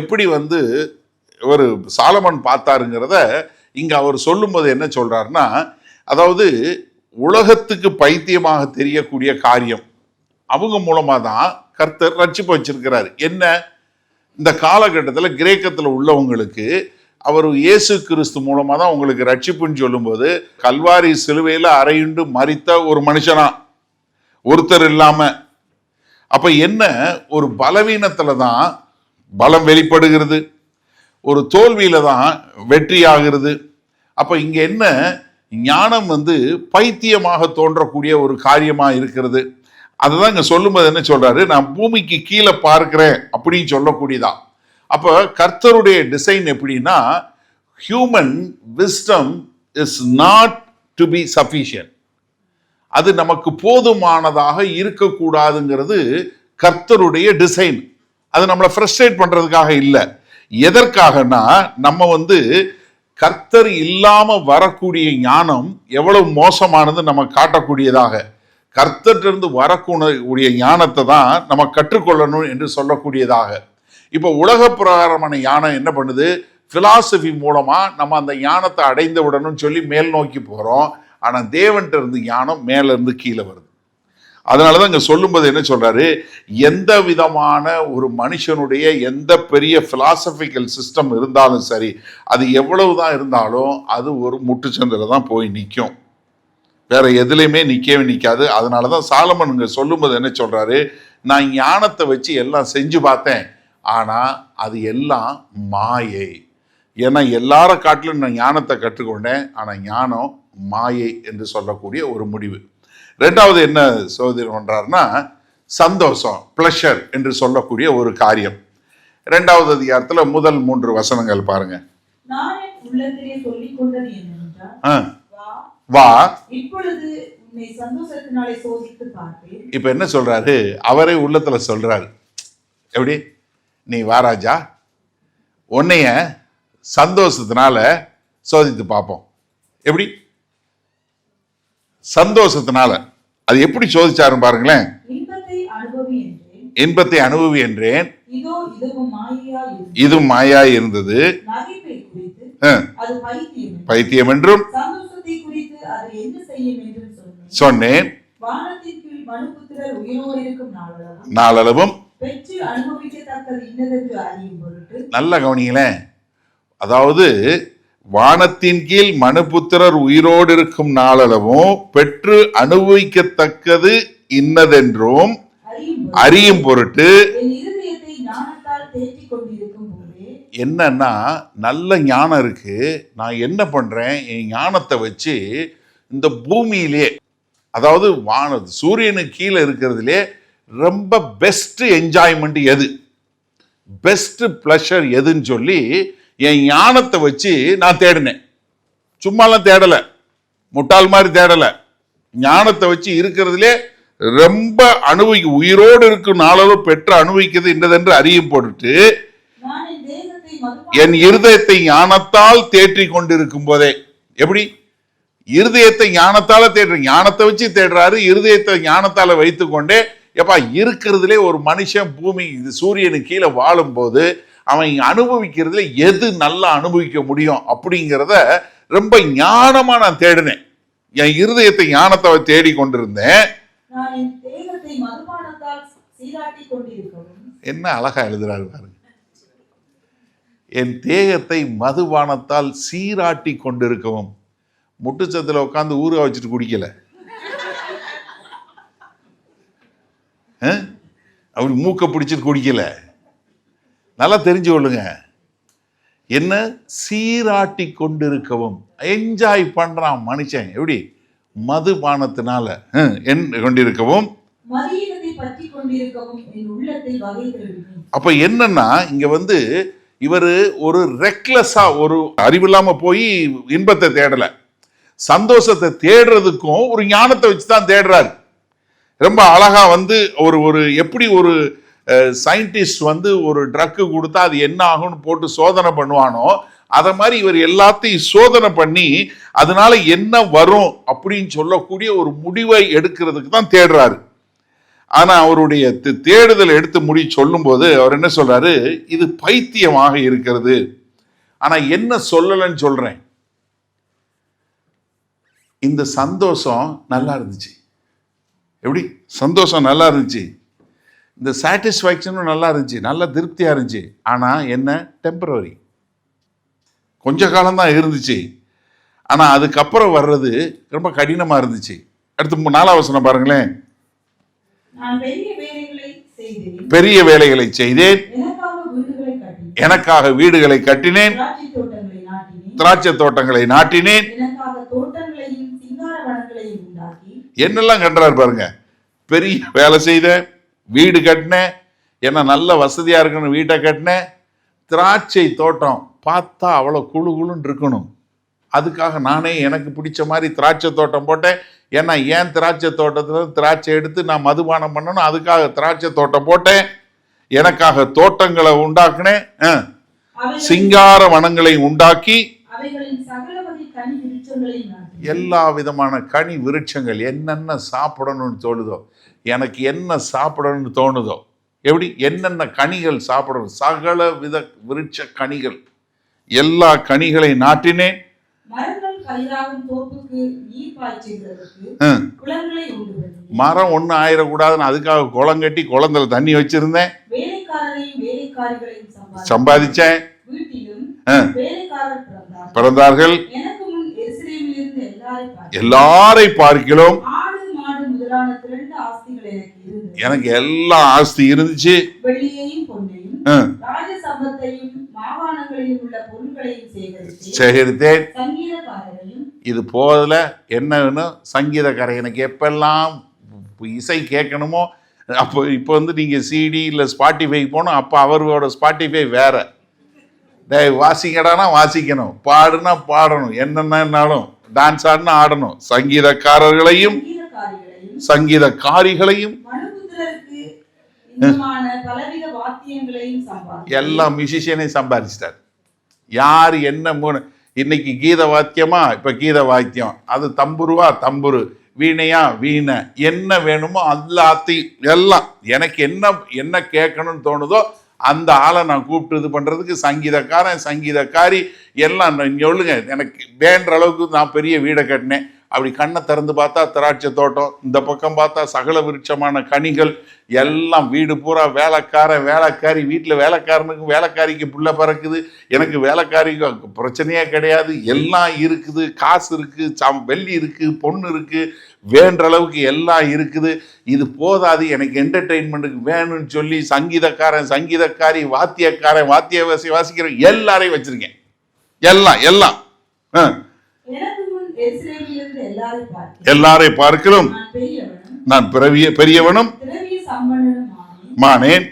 எப்படி வந்து ஒரு சாலமன் பார்த்தாருங்கிறத இங்க அவர் சொல்லும்போது என்ன சொல்றாருன்னா, அதாவது உலகத்துக்கு பைத்தியமாக தெரியக்கூடிய காரியம் அவங்க மூலமா தான் கர்த்தர் ரட்சிப்பு வச்சிருக்கிறார். என்ன, இந்த காலகட்டத்தில் கிரேக்கத்தில் உள்ளவங்களுக்கு அவர் இயேசு கிறிஸ்து மூலமா தான் உங்களுக்கு ரட்சிப்புன்னு சொல்லும்போது கல்வாரி சிலுவையில் அறையுண்டு மரித்த ஒரு மனுஷனா ஒருத்தர் இல்லாம, அப்ப என்ன ஒரு பலவீனத்துல தான் பலம் வெளிப்படுகிறது, ஒரு தோல்வியில தான் வெற்றி ஆகிறது. அப்ப இங்க என்ன ஞானம் வந்து பைத்தியமாக தோன்றக்கூடிய ஒரு காரியமா இருக்கிறது. அதுதான் இங்க சொல்லும்போது என்ன சொல்றாரு, நான் பூமிக்கு கீழே பார்க்கிறேன் அப்படின்னு சொல்லக்கூடியதா. அப்ப கர்த்தருடைய டிசைன் எப்படின்னா, human wisdom is not to be sufficient, அது நமக்கு போதுமானதாக இருக்கக்கூடாதுங்கிறது கர்த்தருடைய டிசைன். அது நம்மளை ஃப்ரஸ்ட்ரேட் பண்றதுக்காக இல்லை. எதற்காகனா நம்ம வந்து கர்த்தர் இல்லாம வரக்கூடிய ஞானம் எவ்வளவு மோசமானது நம்ம காட்டக்கூடியதாக. கர்த்தரிலிருந்து வரக்கூடிய ஞானத்தை தான் நம்ம கற்றுக்கொள்ளணும் என்று சொல்லக்கூடியதாக. இப்போ உலக பிரகாரமான ஞானம் என்ன பண்ணுது? பிலாசபி மூலமா நம்ம அந்த ஞானத்தை அடைந்து விடணும்னு சொல்லி மேல் நோக்கி போறோம். ஆனா தேவன்கிட்ட இருந்து ஞானம் மேல இருந்து கீழே வருது. அதனாலதான் இங்க சொல்லும்போது என்ன சொல்றாரு, எந்த விதமான ஒரு மனுஷனுடைய எந்த பெரிய பிலாசபிக்கல் சிஸ்டம் இருந்தாலும் சரி, அது எவ்வளவுதான் இருந்தாலும் அது ஒரு முட்டுச்சந்தில தான் போய் நிற்கும், வேற எதுலையுமே நிற்கவே நிற்காது. அதனாலதான் சாலமன் இங்க சொல்லும்போது என்ன சொல்றாரு, நான் ஞானத்தை வச்சு எல்லாம் செஞ்சு பார்த்தேன், ஆனா அது எல்லாம் மாயை. ஏன்னா எல்லார காட்டிலும் நான் ஞானத்தை கற்றுக்கொண்டேன், ஆனா ஞானம் மாயை என்று சொல்லக்கூடிய ஒரு முடிவு. ரெண்டாவது என்ன சோதனை பண்றாருன்னா, சந்தோஷம், பிளஷர் என்று சொல்லக்கூடிய ஒரு காரியம். இரண்டாவது அதிகாரத்துல முதல் 3 வசனங்கள் பாருங்க. நான் என் உள்ளத்திலே சொல்லிக் கொண்டது என்னவென்றால், வா இப்பொழுது உன்னை சந்தோஷத்தினாலே சோதித்து பார்ப்பேன். இப்ப என்ன சொல்றாரு, அவரே உள்ளத்துல சொல்றாரு, எப்படி நீ வாராஜா, உன்னைய சந்தோஷத்தினால சோதித்து பார்ப்போம். எப்படி சந்தோஷத்தினால, அது எப்படி சோதிச்சாருன்னு பாருங்களேன். இன்பத்தை அனுபவி என்றேன், இது மாயா இருந்தது, பைத்தியம் என்றும் சொன்னேன். நாளளவும் நல்ல கவனிங்களேன். அதாவது வானத்தின் கீழ் மனுபுத்திரர் உயிரோடு இருக்கும் நாளளவும் பெற்று அனுபவிக்கத்தக்கது இன்னதென்றும் அறியும் பொருட்டு. என்னன்னா, நல்ல ஞானம் இருக்கு, நான் என்ன பண்றேன், என் ஞானத்தை வச்சு இந்த பூமியிலே, அதாவது சூரியனுக்கு கீழே இருக்கிறதுலே ரொம்ப பெஸ்ட் என்ஜாய்மெண்ட் எது, பெஸ்ட் பிளஷர் எதுன்னு சொல்லி என் ஞானத்தை வச்சு நான் தேடினேன். சும்மாலாம் தேடல, முட்டாள் மாதிரி தேடல, ஞானத்தை வச்சு இருக்கிறதுலே ரொம்ப உயிரோடு இருக்கும் நாளோ பெற்று அனுபவிக்கிறது என்னதென்று அறியும் பொருட்டு என் இருதயத்தை ஞானத்தால் தேற்றி கொண்டிருக்கும் போதே. எப்படி இருதயத்தை ஞானத்தால தேடுற, ஞானத்தை வச்சு தேடுறாரு, இருதயத்தை ஞானத்தால வைத்து கொண்டே. எப்பா இருக்கிறதுலே ஒரு மனுஷன் பூமி சூரியனுக்கு கீழே வாழும் போது அவன் அனுபவிக்கிறதுல எது நல்லா அனுபவிக்க முடியும் அப்படிங்கிறத ரொம்ப ஞானமா நான் தேடினேன். என் இருதயத்தை ஞானத்தை தேடி கொண்டிருந்தேன். என்ன அழகா எழுதுறாரு பாருங்க, என் தேகத்தை மதுபானத்தால் சீராட்டி கொண்டிருக்கவும். முட்டுச்சத்துல உட்காந்து ஊறுகாய் வச்சுட்டு குடிக்கல, அவர் மூக்க பிடிச்சிட்டு குடிக்கல. நல்லா தெரிஞ்சு கொள்ளுங்க, என்ன சீராட்டி கொண்டிருக்கவும். என்ஜாய் பண்றான் மனுஷன், எப்படி மதுபானத்தினால கொண்டிருக்கவும். அப்ப என்னன்னா, இங்க இவரு ஒரு ரெக்லஸா, ஒரு அறிவில்லாம போய் இன்பத்தை தேடல, சந்தோஷத்தை தேடுறதுக்கும் ஒரு ஞானத்தை வச்சுதான் தேடுறாரு. ரொம்ப அழகா ஒரு எப்படி ஒரு சயின்டிஸ்ட் ஒரு ட்ரக்கு கொடுத்தா அது என்ன ஆகும்னு போட்டு சோதனை பண்ணுவானோ, அதை மாதிரி இவர் எல்லாத்தையும் சோதனை பண்ணி அதனால என்ன வரும் அப்படின்னு சொல்லக்கூடிய ஒரு முடிவை எடுக்கிறதுக்கு தான் தேடுறாரு. ஆனா அவருடைய தேடுதல் எடுத்து சொல்லும் போது அவர் என்ன சொல்றாரு, இது பைத்தியமாக இருக்கிறது. ஆனா என்ன சொல்லலன்னு சொல்றேன், இந்த சந்தோஷம் நல்லா இருந்துச்சு. எப்படி சந்தோஷம் நல்லா இருந்துச்சு, இந்த சாட்டிஸ்ஃபேக்ஷனும் நல்லா இருந்துச்சு, நல்ல திருப்தியா இருந்துச்சு. ஆனா என்ன, டெம்பரரி, கொஞ்ச காலம்தான் இருந்துச்சு. ஆனா அதுக்கப்புறம் வர்றது ரொம்ப கடினமா இருந்துச்சு. அடுத்து 4ஆவது வசனம் பாருங்களேன். பெரிய வேலைகளை செய்தேன், எனக்காக வீடுகளை கட்டினேன், திராட்சை தோட்டங்களை நாட்டினேன். என்னெல்லாம் கண்டாரு பாருங்க. பெரிய வேலை செய்தேன், வீடு கட்டினேன், என்ன நல்ல வசதியா இருக்கணும், வீட்டை கட்டினேன், திராட்சை தோட்டம் பார்த்தா அவ்வளோ குழு குழுன்னு இருக்கணும், அதுக்காக நானே எனக்கு பிடிச்ச மாதிரி திராட்சை தோட்டம் போட்டேன். ஏன்னா ஏன் திராட்சை தோட்டத்துல திராட்சை எடுத்து நான் மதுபானம் பண்ணணும், அதுக்காக திராட்சை தோட்டம் போட்டேன், எனக்காக தோட்டங்களை உண்டாக்குனேன், சிங்கார வனங்களை உண்டாக்கி எல்லா விதமான கனி விருட்சங்கள் என்னென்ன சாப்பிடணும்னு தோணுதோ, எனக்கு என்ன சாப்பிடணும்னு தோணுதோ, எப்படி என்னென்ன கனிகள் சாப்பிடணும், சகல வித விருட்ச கனிகள், எல்லா கனிகளை நாட்டினேன். மரம் ஒண்ணு ஆயிடக்கூடாதுன்னு அதுக்காக குளம் கட்டி குளத்துல தண்ணி வச்சிருந்தேன், சம்பாதிச்சேன், பிறந்தார்கள். எல்லாரை பார்க்கிறோம் எனக்கு எல்லா ஆஸ்தி இருந்துச்சு, சேகரித்தேன். இது போதல என்ன வேணும், சங்கீதக்காரன். எனக்கு எப்பெல்லாம் இசை கேட்கணுமோ அப்போ இப்போ வந்து நீங்கள் சிடி இல்லை ஸ்பாட்டிஃபை போகணும், அப்போ அவரோட ஸ்பாட்டிஃபை வேற. வாசிக்கடானா வாசிக்கணும், பாடுனா பாடணும், என்னென்னாலும் டான்ஸ் ஆடுனா ஆடணும். சங்கீதக்காரர்களையும் சங்கீதக்காரிகளையும் எல்லா மியூசிஷியனையும் சம்பாதிச்சிட்டார். யார் என்ன இன்னைக்கு கீத வாத்தியமா, இப்ப கீத வாத்தியம், அது தம்புருவா தம்புரு, வீணையா வீணை, என்ன வேணுமோ எல்லாத்தையும் எல்லாம் எனக்கு என்ன என்ன கேட்கணும்னு தோணுதோ அந்த ஆளை நான் கூப்பிட்டு இது பண்றதுக்கு சங்கீதக்காரன் சங்கீதக்காரி எல்லாம் சொல்லுங்க. எனக்கு வேண்ட அளவுக்கு நான் பெரிய வீடை கட்டினேன். அப்படி கண்ணை திறந்து பார்த்தா திராட்சை தோட்டம், இந்த பக்கம் பார்த்தா சகல விருட்சமான கனிகள் எல்லாம், வீடு பூரா வேலைக்காரன் வேலைக்காரி, வீட்டில் வேலைக்காரனுக்கு வேலைக்காரிக்கு புள்ள பறக்குது, எனக்கு வேலைக்காரிக்கு பிரச்சனையே கிடையாது, எல்லாம் இருக்குது, காசு இருக்குது, வெள்ளி இருக்குது, பொண்ணு இருக்குது, வேண்ட அளவுக்கு எல்லாம் இருக்குது. இது போதாது, எனக்கு என்டர்டெயின்மெண்ட்டுக்கு வேணும்னு சொல்லி சங்கீதக்காரன் சங்கீதக்காரி வாத்தியக்காரன் வாத்திய வாசிக்கிற எல்லாரையும் வச்சிருக்கேன். எல்லாம் எல்லாம் எல்லாரை பார்க்கிறோம் நான் பெரியவனும் மானேன்.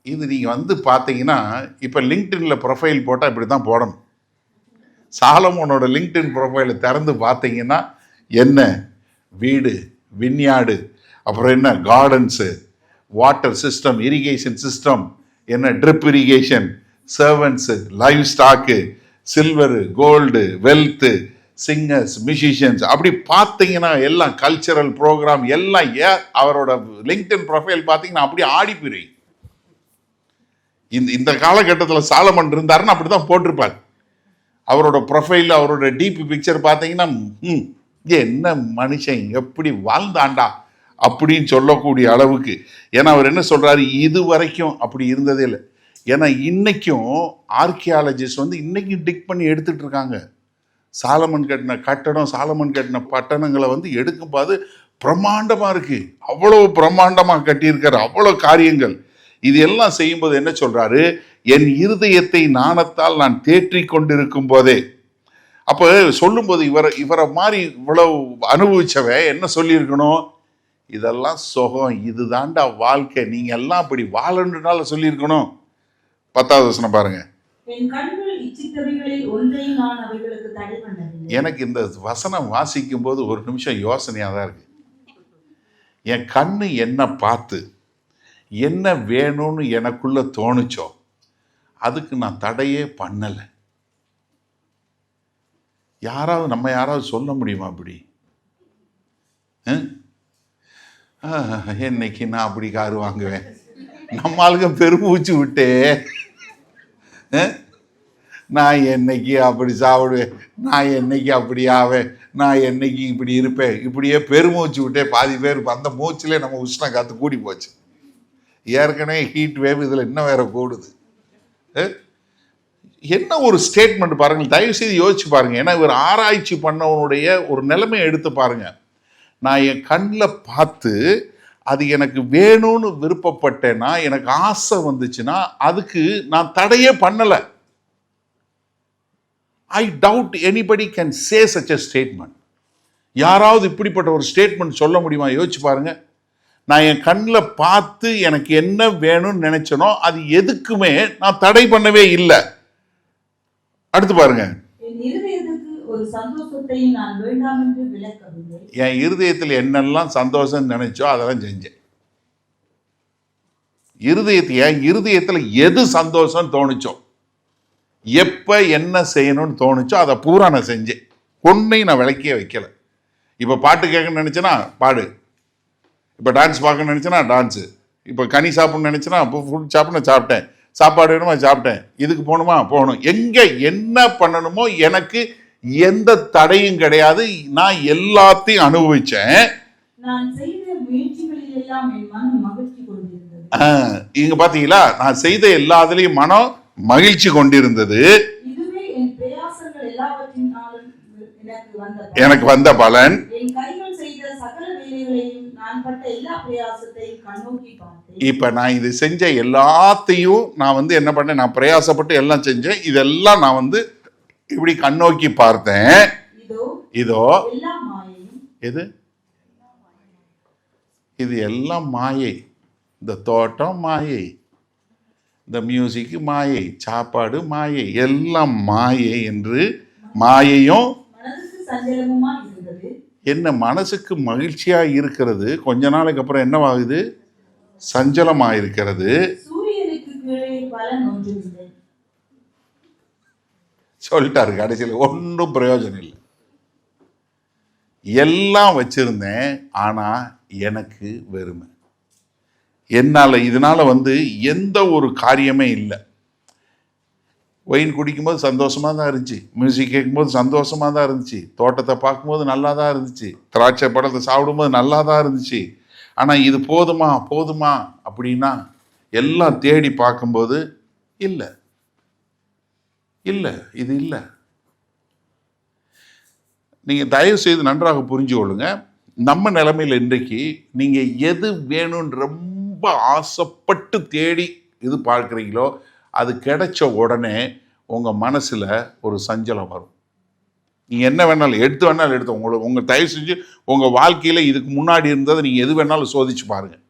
இது நீங்க வந்து பாத்தீங்கன்னா இப்ப லிங்க்டின்ல ப்ரொஃபைல் போட்டா இப்படிதான் போடணும். சாலமோனோட லிங்க்டின் ப்ரொஃபைலை திறந்து பார்த்தீங்கன்னா என்ன வீடு, வின்யார்டு, அப்புறம் என்ன gardens, water system, irrigation system, என்ன drip irrigation, servants, livestock, silver, gold, wealth, singers, musicians, அப்படி பார்த்தீங்கன்னா எல்லாம் கல்ச்சரல் ப்ரோக்ராம் எல்லாம். அவரோட லிங்க்டின் ப்ரொஃபைல் பார்த்தீங்கன்னா அப்படி ஆடி போய் இந்த காலகட்டத்தில் சாலமன் இருந்தாருன்னு அப்படிதான் போட்டிருப்பார். அவரோட ப்ரொஃபைல், அவரோட டிபி பிக்சர் பார்த்தீங்கன்னா என்ன மனுஷன் எப்படி வாழ்ந்தாண்டா அப்படின்னு சொல்லக்கூடிய அளவுக்கு. ஏன்னா அவர் என்ன சொல்றாரு, இது வரைக்கும் அப்படி இருந்ததே இல்லை. ஏன்னா இன்னைக்கும் ஆர்கியாலஜிஸ்ட் வந்து இன்னைக்கும் டிக் பண்ணி எடுத்துட்டு இருக்காங்க. சாலமன் கட்டின கட்டடம், சாலமன் கட்டின பட்டணங்களை வந்து எடுக்கும்போது பிரம்மாண்டமா இருக்கு, அவ்வளவு பிரம்மாண்டமா கட்டியிருக்காரு, அவ்வளவு காரியங்கள். இது எல்லாம் செய்யும்போது என்ன சொல்றாரு, என் இருதயத்தை நாணத்தால் நான் தேற்றி கொண்டிருக்கும் போதே. அப்போ சொல்லும்போது இவரை மாதிரி இவ்வளவு அனுபவிச்சவன் என்ன சொல்லியிருக்கணும், இதெல்லாம் சுகம், இதுதாண்டா வாழ்க்கை, நீங்க எல்லாம் அப்படி வாழணுனால சொல்லியிருக்கணும். 10வது வசனம் பாருங்க. எனக்கு இந்த வசனம் வாசிக்கும் போது ஒரு நிமிஷம் யோசனையா தான் இருக்கு. என் கண்ணு என்ன பார்த்து என்ன வேணும்னு எனக்குள்ள தோணுச்சோ அதுக்கு நான் தடையே பண்ணல. நம்ம யாராவது சொல்ல முடியுமா அப்படி? என்னைக்கு நான் அப்படி காரு வாங்குவேன், நம்ம ஆளுங்க பெருமூச்சு விட்டே நான் என்னைக்கு அப்படி சாப்பிடுவேன், நான் என்னைக்கு அப்படி ஆவேன், நான் என்னைக்கு இப்படி இருப்பேன், இப்படியே பெருமூச்சு விட்டே பாதி பேர் அந்த மூச்சிலே நம்ம உஷ்ண காத்து கூடி போச்சு. ஏற்கனவே ஹீட் வேவ், இதில் இன்னும் வேற கூடுது. என்ன ஒரு ஸ்டேட்மெண்ட் பாருங்கள், தயவு செய்து யோசிச்சு பாருங்க. ஏன்னா இவர் ஆராய்ச்சி பண்ணவனுடைய ஒரு நிலைமையை எடுத்து பாருங்க. நான் என் கண்ணில் பார்த்து அது எனக்கு வேணும்னு விருப்பப்பட்டேன்னா, எனக்கு ஆசை வந்துச்சுன்னா அதுக்கு நான் தடையே பண்ணலை. I doubt anybody can say such a statement. யாராவது இப்படிப்பட்ட ஒரு ஸ்டேட்மெண்ட் சொல்ல முடியுமா? யோசிச்சு பாருங்க. நான் என் கண்ணில் பார்த்து எனக்கு என்ன வேணும்னு நினைச்சனோ அது எதுக்குமே நான் தடை பண்ணவே இல்லை. அடுத்து பாருங்க. என் இருதயத்தில் என்னெல்லாம் சந்தோஷம் நினைச்சோ அதெல்லாம் செஞ்சேன். என் இருதயத்தில் எது சந்தோஷம் தோணுச்சோ, எப்போ என்ன செய்யணும்னு தோணுச்சோ அதை பூரா நான் செஞ்சேன். ஒன்றையும் நான் விளக்கியே வைக்கல. இப்போ பாட்டு கேட்கணும்னு நினச்சேன்னா பாடு, இப்போ டான்ஸ் பார்க்கணும்னு நினச்சேன்னா டான்ஸு, இப்போ கனி சாப்பிட்ணும்னு நினச்சேன்னா இப்போ ஃபுட் சாப்பிட்ணும் சாப்பிட்டேன், சாப்பாடு வேணுமா சாப்பிட்டேன், இதுக்கு போகணுமா போகணும், எங்கே என்ன பண்ணணுமோ எனக்கு எந்த தடையும் கிடையாது. நான் எல்லாத்தையும் அனுபவிச்சேன். நான் செய்த முயற்சிகளில் எல்லாம் என் மனம் மகிழ்ச்சி கொண்டிருந்தது. இங்க பாத்தீங்களா, நான் செய்த எல்லாத்துலயும் மனம் மகிழ்ச்சி கொண்டிருந்தது. இதுவே என் பிரயாசங்கள் எல்லாவற்றினாலும் எனக்கு வந்த பலன். என் கைகள் செய்த சகல வேலைகளையும் நான் பட்ட எல்லா பிரயாசத்தையும் கண்ணோக்கி பார்த்தேன். இப்ப நான் இது செஞ்ச எல்லாத்தையும் நான் என்ன பண்ணேன், நான் பிரயாசப்பட்டு எல்லாம் செஞ்சேன். இதெல்லாம் நான் இப்படி கண்ணோக்கி பார்த்தேன். இதோ எது இது எல்லாம் மாயை. இந்த தோட்டம் மாயை, இந்த மியூசிக் மாயை, சாப்பாடு மாயை, எல்லாம் மாயை என்று மாயையும் என்ன மனசுக்கு மகிழ்ச்சியா இருக்கிறது கொஞ்ச நாளைக்கு அப்புறம் என்னவாகுது, சஞ்சலமா இருக்கிறது. சொல்லிட்டாரு கடைசியில் ஒன்றும் பிரயோஜனம் இல்லை. எல்லாம் வச்சிருந்தேன், ஆனா எனக்கு வெறுமை. என்னால் இதனால எந்த ஒரு காரியமே இல்லை. ஒயின் குடிக்கும்போது சந்தோஷமாக தான் இருந்துச்சு, மியூசிக் கேட்கும்போது சந்தோஷமாக தான் இருந்துச்சு, தோட்டத்தை பார்க்கும்போது நல்லா தான் இருந்துச்சு, திராட்சை பழத்தை சாப்பிடும்போது நல்லா தான் இருந்துச்சு. ஆனால் இது போதுமா போதுமா அப்படின்னா எல்லாம் தேடி பார்க்கும்போது இல்லை இல்லை இது இல்லை. நீங்கள் தயவு செய்து நன்றாக புரிஞ்சு கொள்ளுங்க. நம்ம நிலைமையில் இன்றைக்கு நீங்கள் எது வேணும்னு ரொம்ப ஆசைப்பட்டு தேடி இது பார்க்குறீங்களோ அது கிடைச்ச உடனே உங்கள் மனசில் ஒரு சஞ்சலம் வரும். நீங்கள் என்ன வேணாலும் எடுத்து உங்கள் தயவு செஞ்சு உங்கள் வாழ்க்கையில் இதுக்கு முன்னாடி இருந்ததை நீங்கள் எது வேணாலும் சோதிச்சு பாருங்கள்.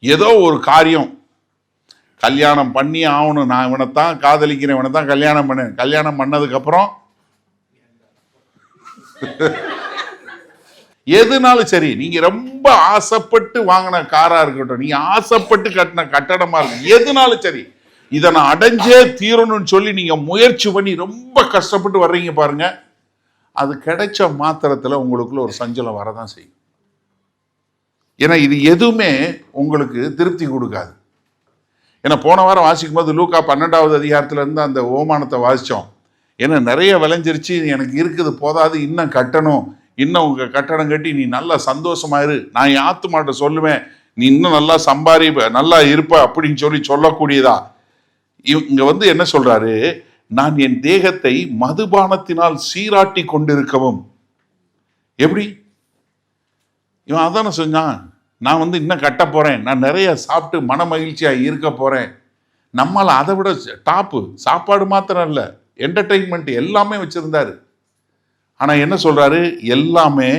ஏதோ ஒரு காரியம், கல்யாணம் பண்ணி ஆகணும், நான் இவனைத்தான் காதலிக்கிறேன், இவனைத்தான் கல்யாணம் பண்ணேன், கல்யாணம் பண்ணதுக்கப்புறம் எதுனாலும் சரி, நீங்க ரொம்ப ஆசைப்பட்டு வாங்கின காரா இருக்கட்டும், நீங்க ஆசைப்பட்டு கட்டின கட்டடமா இருக்கும், எதுனாலும் சரி, இதை நான் அடைஞ்சே தீரணும்னு சொல்லி நீங்க முயற்சி பண்ணி ரொம்ப கஷ்டப்பட்டு வர்றீங்க பாருங்க, அது கிடைச்ச மாத்திரத்துல உங்களுக்குள்ள ஒரு சஞ்சலம் வரதான் செய்யும். ஏன்னா இது எதுவுமே உங்களுக்கு திருப்தி கொடுக்காது. ஏன்னா போன வாரம் வாசிக்கும் போது லூக்கா 12வது அதிகாரத்துல இருந்து அந்த ஓமானத்தை வாசிச்சோம். ஏன்னா நிறைய விளைஞ்சிருச்சு, எனக்கு இருக்குது போதாது, இன்னும் கட்டணும், இன்னும் உங்க கட்டடம் கட்டி நீ நல்லா சந்தோஷமாயிரு, நான் என் ஆத்துமாட்ட சொல்லுவேன், நீ இன்னும் நல்லா சம்பாதிப்ப, நல்லா இருப்ப அப்படின்னு சொல்லக்கூடியதா. இங்க என்ன சொல்றாரு, நான் என் தேகத்தை மதுபானத்தினால் சீராட்டி கொண்டிருக்கவும். எப்படி இவன் அதான சொன்னான், நான் இன்னும் கட்ட போறேன், நான் நிறைய சாப்பிட்டு மன மகிழ்ச்சியா இருக்க போறேன். நம்மளால அதை விட டாப்பு சாப்பாடு மாத்திரம் இல்லை, என்டர்டெயின்மெண்ட் எல்லாமே வச்சிருந்தாரு. ஆனா என்ன சொல்றாரு, எல்லாமே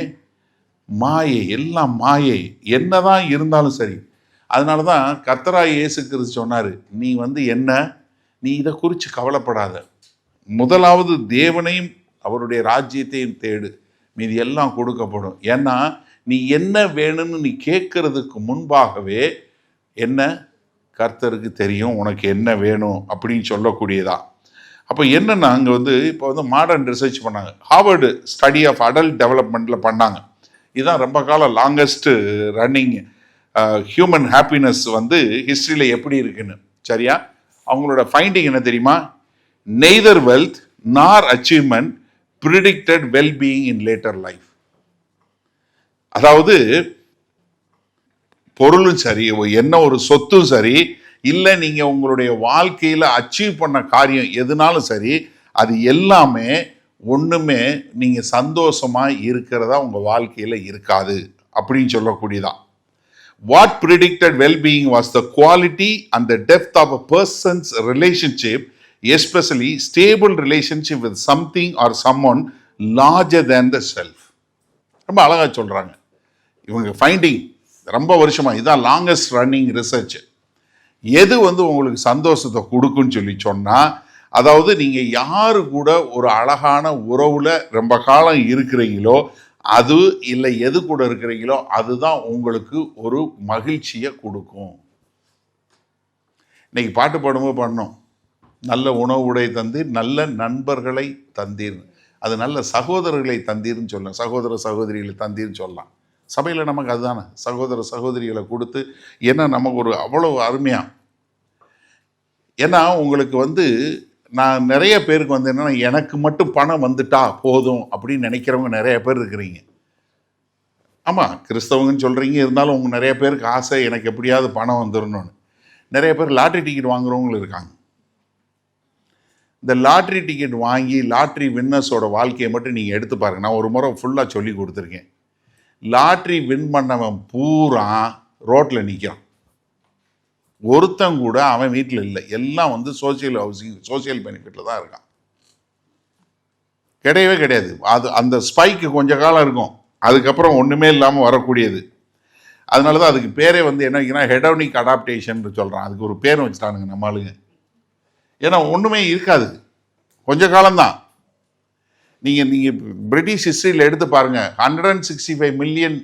மாயை, எல்லாம் மாயை, என்னதான் இருந்தாலும் சரி. அதனாலதான் கர்த்தராகிய இயேசு கிறிஸ்து சொன்னாரு, நீ என்ன, நீ இதை குறித்து கவலைப்படாத, முதலாவது தேவனையும் அவருடைய ராஜ்யத்தையும் தேடு, மீதி எல்லாம் கொடுக்கப்படும். ஏன்னா நீ என்ன வேணும்னு நீ கேட்கறதுக்கு முன்பாகவே என்ன கர்த்தருக்கு தெரியும் உனக்கு என்ன வேணும் அப்படின்னு சொல்லக்கூடியதா. அப்போ என்னன்னா அங்கே இப்போ மாடர்ன் ரிசர்ச் பண்ணாங்க, ஹார்வர்டு ஸ்டடி ஆஃப் அடல்ட் டெவலப்மெண்ட்டில் பண்ணாங்க. இதுதான் ரொம்ப காலம் லாங்கஸ்ட் ரன்னிங் ஹியூமன் ஹாப்பினஸ் ஹிஸ்ட்ரியில் எப்படி இருக்குன்னு. சரியா, அவங்களோட ஃபைண்டிங் என்ன தெரியுமா, நெய்தர் வெல்த் நார் அச்சீவ்மெண்ட் ப்ரிடிக்டட் வெல்பீயிங் இன் லேட்டர் லைஃப். அதாவது பொருளும் சரி, என்ன ஒரு சொத்தும் சரி, இல்லை நீங்கள் உங்களுடைய வாழ்க்கையில் அச்சீவ் பண்ண காரியம் எதுனாலும் சரி, அது எல்லாமே ஒன்றுமே நீங்கள் சந்தோஷமாக இருக்கிறதா உங்கள் வாழ்க்கையில் இருக்காது அப்படின்னு சொல்லக்கூடியதா. What predicted wellbeing was the quality and the depth of a person's relationship, especially stable relationship with something or someone larger than the self. ரொம்ப அழகாக சொல்கிறாங்க இவங்க ஃபைண்டிங், ரொம்ப வருஷமா இதுதான் லாங்கஸ்ட் ரன்னிங் ரிசர்ச். எது உங்களுக்கு சந்தோஷத்தை கொடுக்குன்னு சொல்லி சொன்னால், அதாவது நீங்கள் யாரு கூட ஒரு அழகான உறவுல ரொம்ப காலம் இருக்கிறீங்களோ அது, இல்லை எது கூட இருக்கிறீங்களோ அதுதான் உங்களுக்கு ஒரு மகிழ்ச்சியை கொடுக்கும். இன்னைக்கு பாட்டு பாடும்போது பண்ணோம், நல்ல உணவு உடை தந்தீர், நல்ல நண்பர்களை தந்தீர், அது நல்ல சகோதரர்களை தந்தீர்னு சொல்லலாம், சகோதர சகோதரிகளை தந்தீர்னு சொல்லலாம். சபையில் நமக்கு அதுதானே, சகோதர சகோதரிகளை கொடுத்து, ஏன்னா நமக்கு ஒரு அவ்வளோ அருமையாக. ஏன்னா உங்களுக்கு வந்து நான் நிறைய பேருக்கு வந்து என்னென்னா, எனக்கு மட்டும் பணம் வந்துட்டா போதும் அப்படின்னு நினைக்கிறவங்க நிறைய பேர் இருக்கிறீங்க. ஆமாம், கிறிஸ்தவங்கன்னு சொல்கிறீங்க, இருந்தாலும் உங்கள் நிறைய பேருக்கு ஆசை எனக்கு எப்படியாவது பணம் வந்துடணும்னு. நிறைய பேர் லாட்ரி டிக்கெட் வாங்குறவங்களும் இருக்காங்க. இந்த லாட்ரி டிக்கெட் வாங்கி லாட்ரி வின்னர்ஸோட வாழ்க்கையை மட்டும் நீங்கள் எடுத்து பாருங்கள். நான் ஒரு முறை ஃபுல்லாக சொல்லி கொடுத்துருக்கேன். லாட்ரி வின் பண்ணவன் பூரா ரோட்டில் நிற்கிறான். ஒருத்தன் கூட அவன் வீட்டில் இல்லை, எல்லாம் வந்து சோசியல் ஹவுசிங், சோசியல் பெனிஃபிட்டில் தான் இருக்கான். கிடையவே கிடையாது. அது அந்த ஸ்பைக்கு கொஞ்ச காலம் இருக்கும், அதுக்கப்புறம் ஒன்றுமே இல்லாமல் வரக்கூடியது. அதனால தான் அதுக்கு பேரே வந்து என்ன வைக்கிறா, ஹெடோனிக் அடாப்டேஷன் சொல்கிறான். அதுக்கு ஒரு பேர் வச்சுட்டானுங்க நம்ம ஆளுங்க. ஏன்னா ஒன்றுமே இருக்காது, கொஞ்ச காலம்தான். நீங்கள் பிரிட்டிஷ் ஹிஸ்ட்ரியில் எடுத்து பாருங்கள், 165 மில்லியன்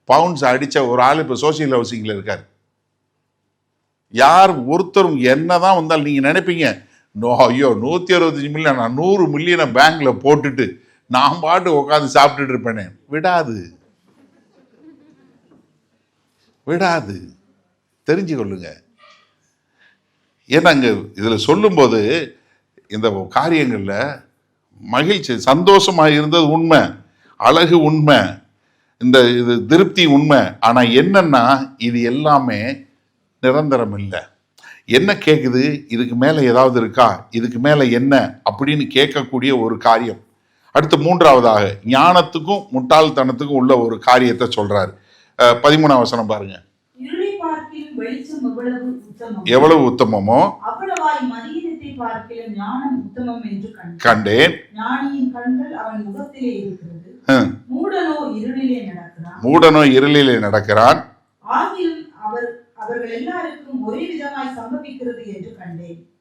பவுண்ட்ஸ் அடித்த ஒரு ஆள் இப்போ சோசியல் ஹவுசிங்கில் இருக்கார். யார் ஒருத்தரும் என்ன தான் வந்தாலும் நீங்கள் நினைப்பீங்க, ஐயோ 165 மில்லியன், நான் 100 மில்லியனை பேங்க்கில் போட்டுட்டு நான் பாட்டு உட்காந்து சாப்பிட்டுட்டு இருப்பேனே. விடாது, தெரிஞ்சு கொள்ளுங்க. ஏன்னா அங்கே இதில் சொல்லும்போது இந்த காரியங்களில் மகிழ்ச்சி, சந்தோஷமாக இருந்தது உண்மை, அழகு உண்மை, இது திருப்தி உண்மை. ஆனால் என்னன்னா இது எல்லாமே நிரந்தரம் இல்லை. என்ன கேட்குது, இதுக்கு மேலே ஏதாவது இருக்கா, இதுக்கு மேலே என்ன அப்படின்னு கேட்கக்கூடிய ஒரு காரியம். அடுத்து மூன்றாவதாக ஞானத்துக்கும் முட்டாள்தனத்துக்கும் உள்ள ஒரு காரியத்தை சொல்றாரு. 13ஆம் வசனம் பாருங்க. எவ்வளவு உத்தமமோ கண்டேன், மூடனோ இருளிலே நடக்கிறான்,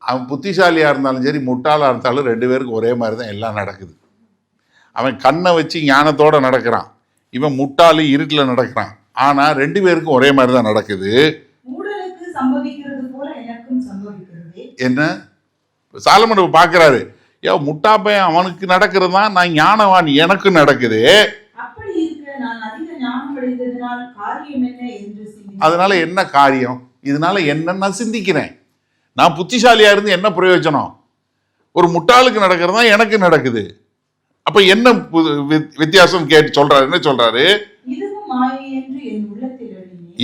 அவன் புத்திசாலியா இருந்தாலும் சரி முட்டாளா இருந்தாலும் ரெண்டு பேருக்கு ஒரே மாதிரி தான் எல்லாம் நடக்குது. அவன் கண்ணை வச்சு ஞானத்தோட நடக்கிறான், இவன் முட்டாளி இருட்டில் நடக்கிறான். ஆனா ரெண்டு பேருக்கும் ஒரே மாதிரி தான் நடக்குது. என்ன சாலமன் பார்க்கிறாரு, முட்டாப்பையன் அவனுக்கு நடக்கிறது தான், நான் ஞானவான் எனக்கு நடக்குது. அதனால என்ன காரியம், இதனால என்ன நான் சிந்திக்கிறேன். நான் புத்திசாலியா இருந்து என்ன பிரயோஜனம்? ஒரு முட்டாளுக்கு நடக்கிறது தான் எனக்கு நடக்குது. அப்ப என்ன வித்தியாசம் கேட்டு சொல்றாரு. என்ன சொல்றாரு?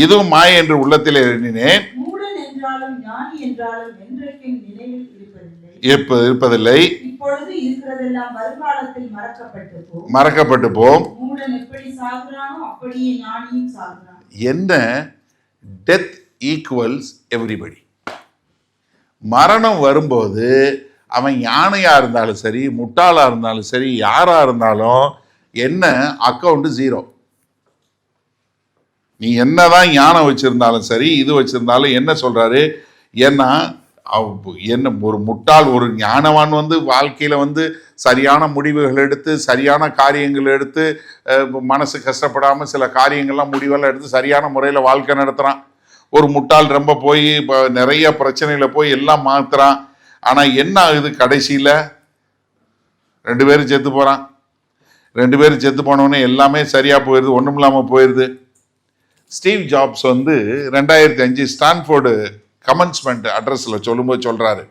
இதுவும் மாயை என்று உள்ளத்தில் எண்ணினேன், இருப்பதில்லை, மறக்கப்பட்டு போம். என்ன? Death equals everybody. மரணம் வரும்போது அவன் ஞானியா இருந்தாலும் சரி முட்டாளா இருந்தாலும் சரி யாரா இருந்தாலும் என்ன, அக்கௌண்ட் ஜீரோ. நீ என்னதான் ஞானம் வச்சிருந்தாலும் சரி இது வச்சிருந்தாலும் என்ன சொல்றாரு, ஏன்னா என்ன ஒரு முட்டாள் ஒரு ஞானவான் வந்து வாழ்க்கையில வந்து சரியான முடிவுகள் எடுத்து சரியான காரியங்கள் எடுத்து மனசு கஷ்டப்படாம சில காரியங்கள்லாம் முடிவெல்லாம் எடுத்து சரியான முறையில வாழ்க்கை நடத்துறான். ஒரு முட்டாள் ரொம்ப போய் நிறைய பிரச்சனையில போய் எல்லாம் மாத்துறான். ஆனா என்ன ஆகுது, கடைசியில ரெண்டு பேரும் செத்து போறான். ரெண்டு பேரும் செத்து போனோடனே எல்லாமே சரியா போயிடுது, ஒண்ணும் இல்லாம போயிடுது. ஸ்டீவ் ஜாப்ஸ் வந்து 2005 ஸ்டான்ஃபோர்டு கமென்ஸ்மெண்ட் அட்ரஸ்ல சொல்லும்போது சொல்றாரு,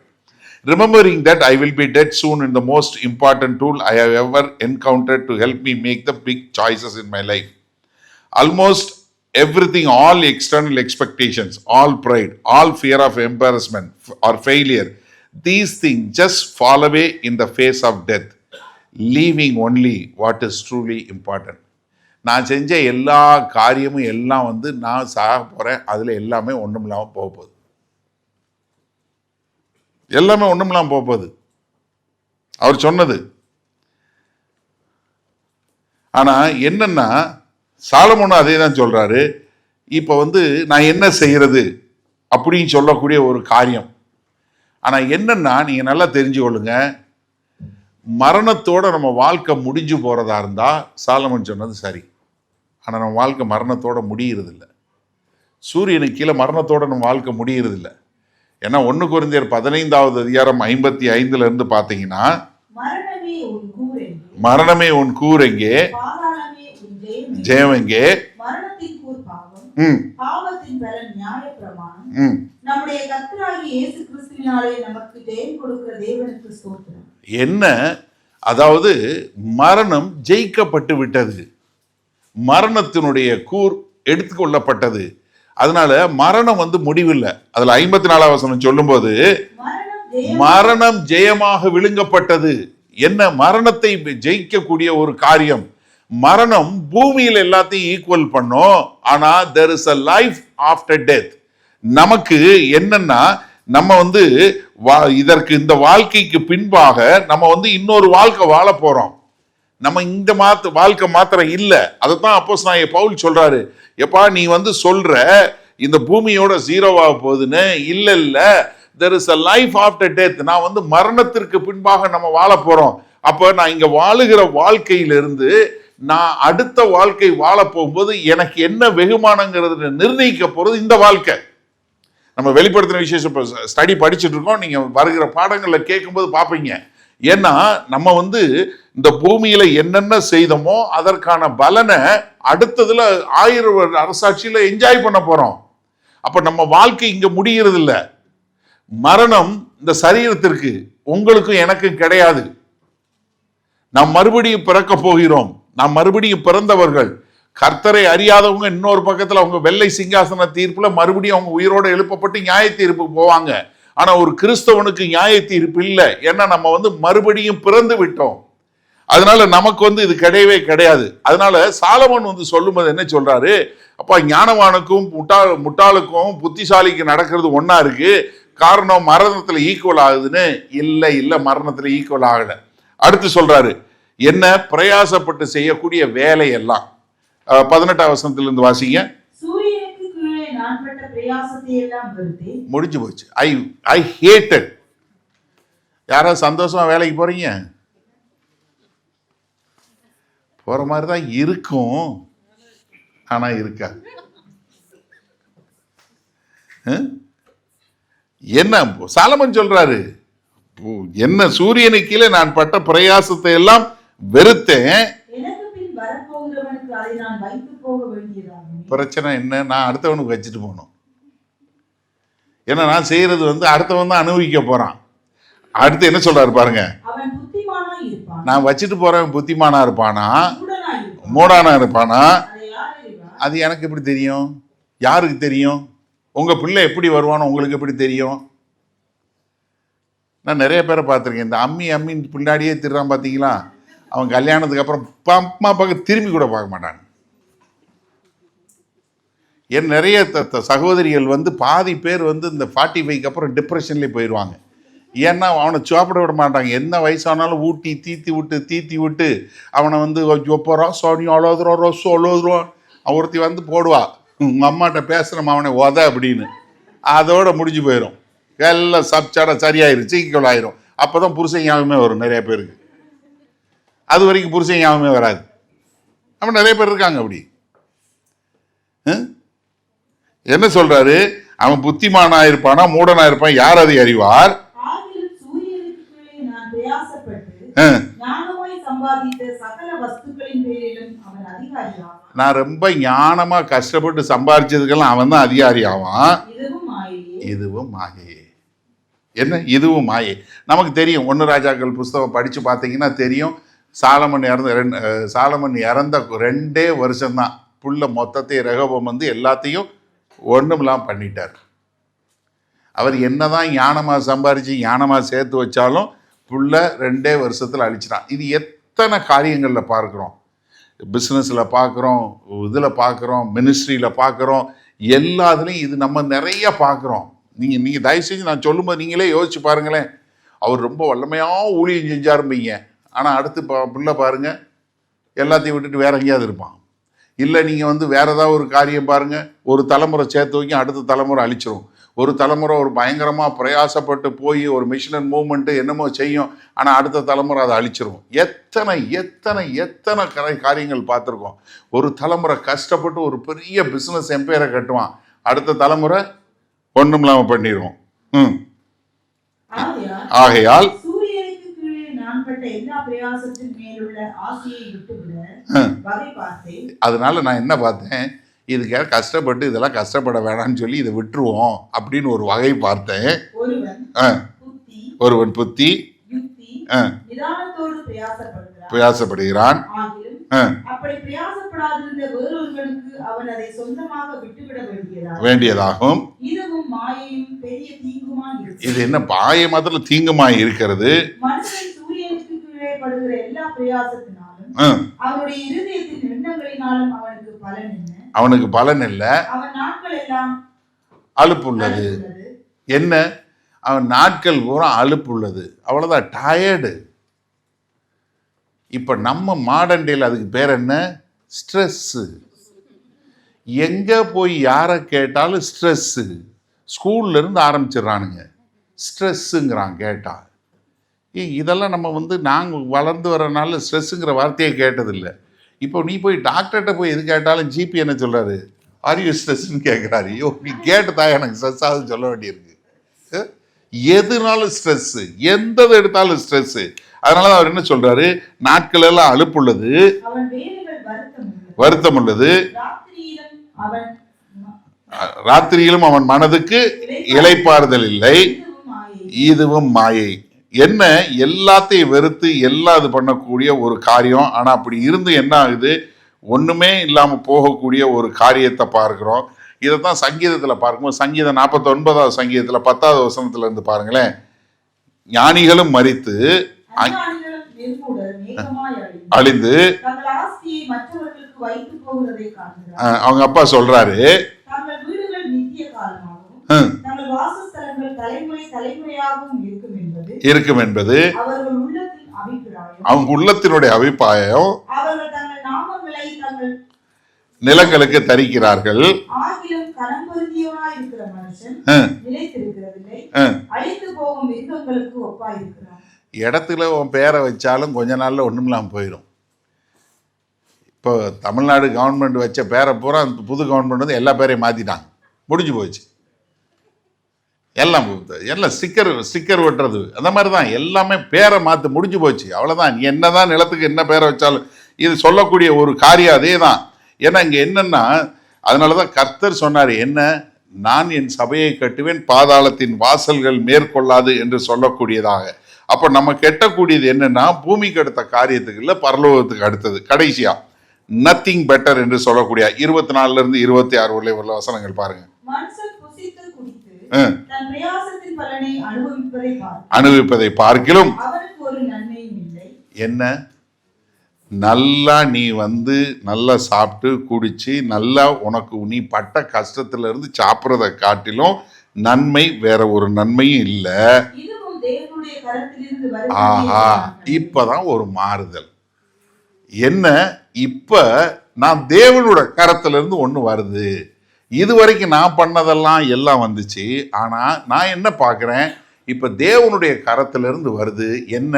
remembering that I will be dead soon in the most important tool I have ever encountered to help me make the big choices in my life. Almost everything, all external expectations, all pride, all fear of embarrassment or failure, these things just fall away in the face of death, leaving only what is truly important. நான் செஞ்ச எல்லா காரியமும் எல்லாம் வந்து நான் சாக போறேன், அதுல எல்லாமே ஒண்ணும் இல்லாம போக போகுது, எல்லாமே ஒண்ணும் இல்லாம போக போகுது அவர் சொன்னது. ஆனா என்னன்னா சாலமோனும் அதே தான் சொல்றாரு. இப்ப வந்து நான் என்ன செய்யறது அப்படின்னு சொல்லக்கூடிய ஒரு காரியம். ஆனா என்னன்னா நீங்க நல்லா தெரிஞ்சு கொள்ளுங்க, மரணத்தோட நம்ம வாழ்க்கை முடிஞ்சு போறதா இருந்தா சாலமன் சொன்னது சரி. ஆனா நம்ம வாழ்க்கை மரணத்தோட முடியறது இல்லை. சூரியனுக்கு கீழே மரணத்தோட நம்ம வாழ்க்கை முடியறது இல்லை. ஏன்னா 1 கொரிந்தியர் 15வது அதிகாரம் 55 இருந்து பார்த்தீங்கன்னா, மரணமே உன் கூர் எங்கே, மரணமே உன் கூர் எங்கே, பாதாளமே உன் ஜெயம் எங்கே? ஜெயம் எங்கே, மரணத்தின் கூர் பாவம், ம், பாவத்தின் பலன் நியாயப்பிரமாணம். ம். நம்முடைய கர்த்தராகிய இயேசு கிறிஸ்துவினாலே நமக்கு ஜெயம் கொடுக்கிற தேவனுக்கு ஸ்தோத்திரம். என்ன, அதாவது மரணம் ஜெயிக்கப்பட்டு விட்டது, மரணத்தினுடைய கூர் எடுத்துக்கொள்ளப்பட்டது. அதனால மரணம் முடிவில்லை. அதுல 54வது வசனம் சொல்லும்போது மரணம் ஜெயமாக விழுங்கப்பட்டது. என்ன, மரணத்தை ஜெயிக்கக்கூடிய ஒரு காரியம். மரணம் பூமியில் எல்லாத்தையும் ஈக்குவல் பண்ணும். ஆனா there is a life after death. நமக்கு என்னன்னா, நம்ம இதற்கு இந்த வாழ்க்கைக்கு பின்பாக நம்ம இன்னொரு வாழ்க்கை வாழ போறோம். நம்ம இந்த வாழ்க்கை மாத்திரம் இல்ல. அதைத்தான் அப்போஸ்தலனாகிய பவுல் சொல்றாரு, எப்பா நீ சொல்ற இந்த பூமியோட ஜீரோவாக போகுதுன்னு. இல்ல இல்ல, there is a life after death. நான் மரணத்திற்கு பின்பாக நம்ம வாழ போறோம். அப்ப நான் இங்க வாழுகிற வாழ்க்கையிலிருந்து நான் அடுத்த வாழ்க்கை வாழ போகும்போது எனக்கு என்ன வெகுமானங்கிறது நிர்ணயிக்க போறது இந்த வாழ்க்கை. நம்ம வெளிப்படுத்தின விசேஷம் ஸ்டடி படிச்சுட்டு இருக்கோம். நீங்க வருகிற பாடங்கள்ல கேட்கும்போது பார்ப்பீங்க. ஏன்னா நம்ம இந்த பூமியில என்னென்ன செய்தோமோ அதற்கான பலனை அடுத்ததுல 1000 வருட அரசாட்சியில என்ஜாய் பண்ண போறோம். அப்ப நம்ம வாழ்க்கை இங்க முடிகிறது இல்ல. மரணம் இந்த சரீரத்திற்கு, உங்களுக்கும் எனக்கும் கிடையாது. நாம் மறுபடியும் பிறக்க போகிறோம். நாம் மறுபடியும் பிறந்தவர்கள். கர்த்தரை அறியாதவங்க இன்னொரு பக்கத்துல அவங்க வெள்ளை சிங்காசன தீர்ப்புல மறுபடியும் அவங்க உயிரோட எழுப்பப்பட்டு நியாய தீர்ப்புக்கு போவாங்க. ஆனா ஒரு கிறிஸ்தவனுக்கு நியாய தீர்ப்பு இல்லை. ஏன்னா நம்ம மறுபடியும் பிறந்து விட்டோம். அதனால நமக்கு இது கிடையவே கிடையாது. அதனால சாலமோன் சொல்லும்போது என்ன சொல்றாரு, அப்பா ஞானவானுக்கும் முட்டாளுக்கும் புத்திசாலிக்கு நடக்கிறது ஒன்னா இருக்கு. காரணம் மரணத்துல ஈக்குவல் ஆகுதுன்னு. இல்ல மரணத்துல ஈக்குவல் ஆகல. அடுத்து சொல்றாரு, என்ன பிரயாசப்பட்டு செய்யக்கூடிய வேலையெல்லாம் 18வது வசனத்திலிருந்து வாசிங்க. சூரியனுக்கு கீழே நான் பட்ட பிரயாசத்தை எல்லாம் வெறுத்தேன். முடிஞ்சு போச்சு. I hated. யாராவது சந்தோஷமா வேலைக்கு போறீங்க? போற மாதிரி தான் இருக்கும், ஆனா இருக்காது. என்ன சாலமன் சொல்றாரு, என்ன சூரியனுக்கு கீழே நான் பட்ட பிரயாசத்தை எல்லாம் வெறுத்தேன். பிரச்சனை என்ன, நான் அடுத்தவனுக்கு வச்சுட்டு போகணும். ஏன்னா நான் செய்யறது அடுத்தவன் தான் அனுபவிக்க போறான். அடுத்து என்ன சொல்றாரு பாருங்க, நான் வச்சுட்டு போறவன் புத்திமானா இருப்பானா மூடானா இருப்பானா? அது எனக்கு எப்படி தெரியும்? யாருக்கு தெரியும்? உங்க பிள்ளை எப்படி வருவானோ உங்களுக்கு எப்படி தெரியும்? நான் நிறைய பேரை பார்த்துருக்கேன். இந்த அம்மின்னு பின்னாடியே திருறான் பார்த்தீங்களா? அவன் கல்யாணத்துக்கு அப்புறம் அம்மா பார்க்க திரும்பி கூட பார்க்க மாட்டான். என் நிறைய சகோதரிகள் பாதி பேர் இந்த 45க்கு அப்புறம் டிப்ரெஷன்லேயே போயிடுவாங்க. ஏன்னா அவனை சாப்பிட விட மாட்டாங்க. என்ன வயசானாலும் ஊட்டி தீத்தி விட்டு அவனை ஒப்போரா சோனி அழுதுறோம் ஒருத்தி போடுவா, உங்கள் அம்மாட்ட பேசுகிறோம் அவனை உத அப்படின்னு. அதோட முடிஞ்சு போயிடும். எல்லாம் சப்சாட சரியாயிருச்சு, ஈக்குவல் ஆயிரும். அப்போ தான் புருஷன் ஞாபகமே வரும் நிறைய பேருக்கு. அது வரைக்கும் புருஷன் ஞாபகமே வராது. அவன் நிறைய பேர் இருக்காங்க அப்படி. என்ன சொல்றாரு, அவன் புத்திமானா இருப்பானா மூடனா இருப்பான், யார் அதை அறிவார்? நான் ரொம்ப ஞானமா கஷ்டப்பட்டு சம்பாதிச்சதுக்கெல்லாம் அவன் தான் அதிகாரி ஆவான். இதுவும் மாயை. என்ன இதுவும் மாயை? நமக்கு தெரியும். 1 ராஜாக்கள் புஸ்தகம் படிச்சு பார்த்தீங்கன்னா தெரியும். சாலமன் இறந்த 2 வருஷம்தான் புள்ள மொத்தத்தை ரெகோபோம் எல்லாத்தையும் ஒண்ணுமெல்லாம் பண்ணிட்டார். அவர் என்னதான் ஞானமாக சம்பாரிச்சு ஞானமாக சேர்த்து வச்சாலும் புள்ள 2 வருஷத்தில் அழிச்சிட்டான். இது எத்தனை காரியங்களில் பார்க்குறோம். பிஸ்னஸில் பார்க்குறோம், இதில் பார்க்குறோம், மினிஸ்ட்ரியில் பார்க்குறோம், எல்லாத்துலேயும் இது நம்ம நிறைய பார்க்குறோம். நீங்கள் தயவு செஞ்சு நான் சொல்லும்போது நீங்களே யோசிச்சு பாருங்களேன். அவர் ரொம்ப வல்லமையாக ஊழியம் செஞ்சாரும்பீங்க, ஆனால் அடுத்து பிள்ளை பாருங்கள் எல்லாத்தையும் விட்டுட்டு வேற எங்கேயாவது இருப்பான். இல்லை நீங்கள் வேற ஏதாவது ஒரு காரியம் பாருங்கள், ஒரு தலைமுறை சேர்த்து வைக்கும், அடுத்த தலைமுறை அழிச்சிரும். ஒரு தலைமுறை ஒரு பயங்கரமாக பிரயாசப்பட்டு போய் ஒரு மிஷனரி மூவ்மெண்ட்டு என்னமோ செய்யும், ஆனால் அடுத்த தலைமுறை அதை அழிச்சிரும். எத்தனை எத்தனை எத்தனை காரியங்கள் பார்த்துருக்கோம். ஒரு தலைமுறை கஷ்டப்பட்டு ஒரு பெரிய பிஸ்னஸ் எம்பையரை கட்டுவான், அடுத்த தலைமுறை ஒன்றும் இல்லாமல் பண்ணிடுவோம். ஆகையால் சூரியனுக்கு கீழே நான் பட்ட எல்லா பிரயாசத்தின் மேலுள்ள ஆசையை விட்டுவிட வகை பார்த்தேன். அதனால நான் என்ன பார்த்தேன், இதுக்காக கஷ்டப்பட்டு இதெல்லாம் கஷ்டப்பட வேணாம்னு சொல்லி இதை விட்டுருவோம் அப்படின்னு ஒரு வகை பார்த்தேன். ஒருவன் புத்தி நிதானத்தோடு பிரயாசப்படுகிறான். அப்படி பிரயாசப்படாதிருந்த வேறொருவனுக்கு அவன் அதை சொந்தமாக விட்டுவிட வேண்டியதாகும். இதுவும் மாயையும் பெரிய தீங்குமாய் இருக்கிறது. இது என்ன மாயை மாத்திரம் தீங்குமாய் இருக்கிறது? மனுஷன் சூரியனுக்கு கீழே படுகிற எல்லா பிரயாசத்தினாலும் அவனுடைய இருதயத்தின் எண்ணங்களினாலும் அவனுக்கு பலன் இல்லை. அவன் நாட்கள் எல்லாம் அலுப்புள்ளது. என்ன, அவன் நாட்கள் பூரா அலுப்புள்ளது, அவ்வளவுதான், டயர்டு. இப்ப நம்ம மாடர்ன் டேல அதுக்கு பேர் என்ன? ஸ்ட்ரெஸ்ஸு. எங்க போய் யாரை கேட்டாலும் ஸ்ட்ரெஸ்ஸு. ஸ்கூல்ல இருந்து ஆரம்பிச்சிடறானுங்க, ஸ்ட்ரெஸ்ஸுங்கிறான் கேட்டா. இதெல்லாம் நம்ம நாங்கள் வளர்ந்து வரனால ஸ்ட்ரெஸ்ஸுங்கிற வார்த்தையை கேட்டதில்லை. இப்போ நீ போய் டாக்டர்கிட்ட போய் எது கேட்டாலும் ஜிபி என்ன சொல்றாரு? ஆர் யூ ஸ்ட்ரெஸ்ன்னு கேட்குறாரு. ஐயோ, நீ கேட்டுதா எனக்கு ஸ்ட்ரெஸ் ஆகுதுன்னு சொல்ல வேண்டியிருக்கு. எதுனாலும் ஸ்ட்ரெஸ்ஸு, எந்த எடுத்தாலும் ஸ்ட்ரெஸ்ஸு. அதனால அவர் என்ன சொல்றாரு? நாட்கள் எல்லாம் அலுப்புள்ளது, வருத்தம் உள்ளது, ராத்திரியிலும் அவன் மனதுக்கு இளைப்பாறுதல் இல்லை, இதுவும் மாயை. என்ன, எல்லாத்தையும் வெறுத்து எல்லாம் இது பண்ணக்கூடிய ஒரு காரியம். ஆனா அப்படி இருந்து என்ன ஆகுது? ஒண்ணுமே இல்லாம போகக்கூடிய ஒரு காரியத்தை பார்க்கிறோம். இதைத்தான் சங்கீதத்துல பார்க்கும்போது, சங்கீதம் 49வது சங்கீதத்துல 10வது வசனத்துல இருந்து பாருங்களேன். ஞானிகளும் மரித்து அழிந்து, அவங்க அப்பா சொல்றாரு, இருக்கும் என்பது அவங்க உள்ளத்தினுடைய அபிப்பிராயம். நிலங்களுக்கு தரிக்கிறார்கள். இடத்துல உன் பேரை வச்சாலும் கொஞ்ச நாள்ல ஒண்ணும் இல்லாம போயிடும். இப்போ தமிழ்நாடு கவர்மெண்ட் வச்ச பேரை பூரா புது கவர்மெண்ட் எல்லா பேரையும் மாத்திட்டாங்க, முடிஞ்சு போச்சு. எல்லாம் ஸ்டிக்கர் ஒட்டுறது அந்த மாதிரி தான், எல்லாமே பேரை மாற்ற முடிஞ்சு போச்சு, அவ்வளோதான். நீ என்னதான் நிலத்துக்கு என்ன பேரை வச்சாலும் இது சொல்லக்கூடிய ஒரு காரியம் அதே தான். ஏன்னா இங்கே என்னன்னா, அதனால தான் கர்த்தர் சொன்னார், என்ன, நான் என் சபையை கட்டுவேன், பாதாளத்தின் வாசல்கள் மேற்கொள்ளாது என்று சொல்லக்கூடியதாக. அப்போ நம்ம கெட்டக்கூடியது என்னன்னா, பூமிக்கு அடுத்த காரியத்துக்கு இல்லை, பரலோகத்துக்கு அடுத்தது, கடைசியா நத்திங் பெட்டர் என்று சொல்லக்கூடிய 24 இருந்து 26 உள்ள வசனங்கள் பாருங்க. அனுபவிப்பதை பார்க்கிலும் என்ன, நல்லா நீ நல்லா சாப்பிட்டு குடிச்சு நல்லா உனக்கு நீ பட்ட கஷ்டத்துல இருந்து சாப்பிட்றதை காட்டிலும் நன்மை வேற ஒரு நன்மையும் இல்லை. ஆஹா, இப்பதான் ஒரு மாறுதல். என்ன, இப்ப நான் தேவனோட கரத்துல இருந்து ஒண்ணு வருது. இது வரைக்கும் நான் பண்ணதெல்லாம் எல்லாம் வந்துச்சு. ஆனா நான் என்ன பார்க்கிறேன், இப்ப தேவனுடைய கரத்துல இருந்து வருது. என்ன,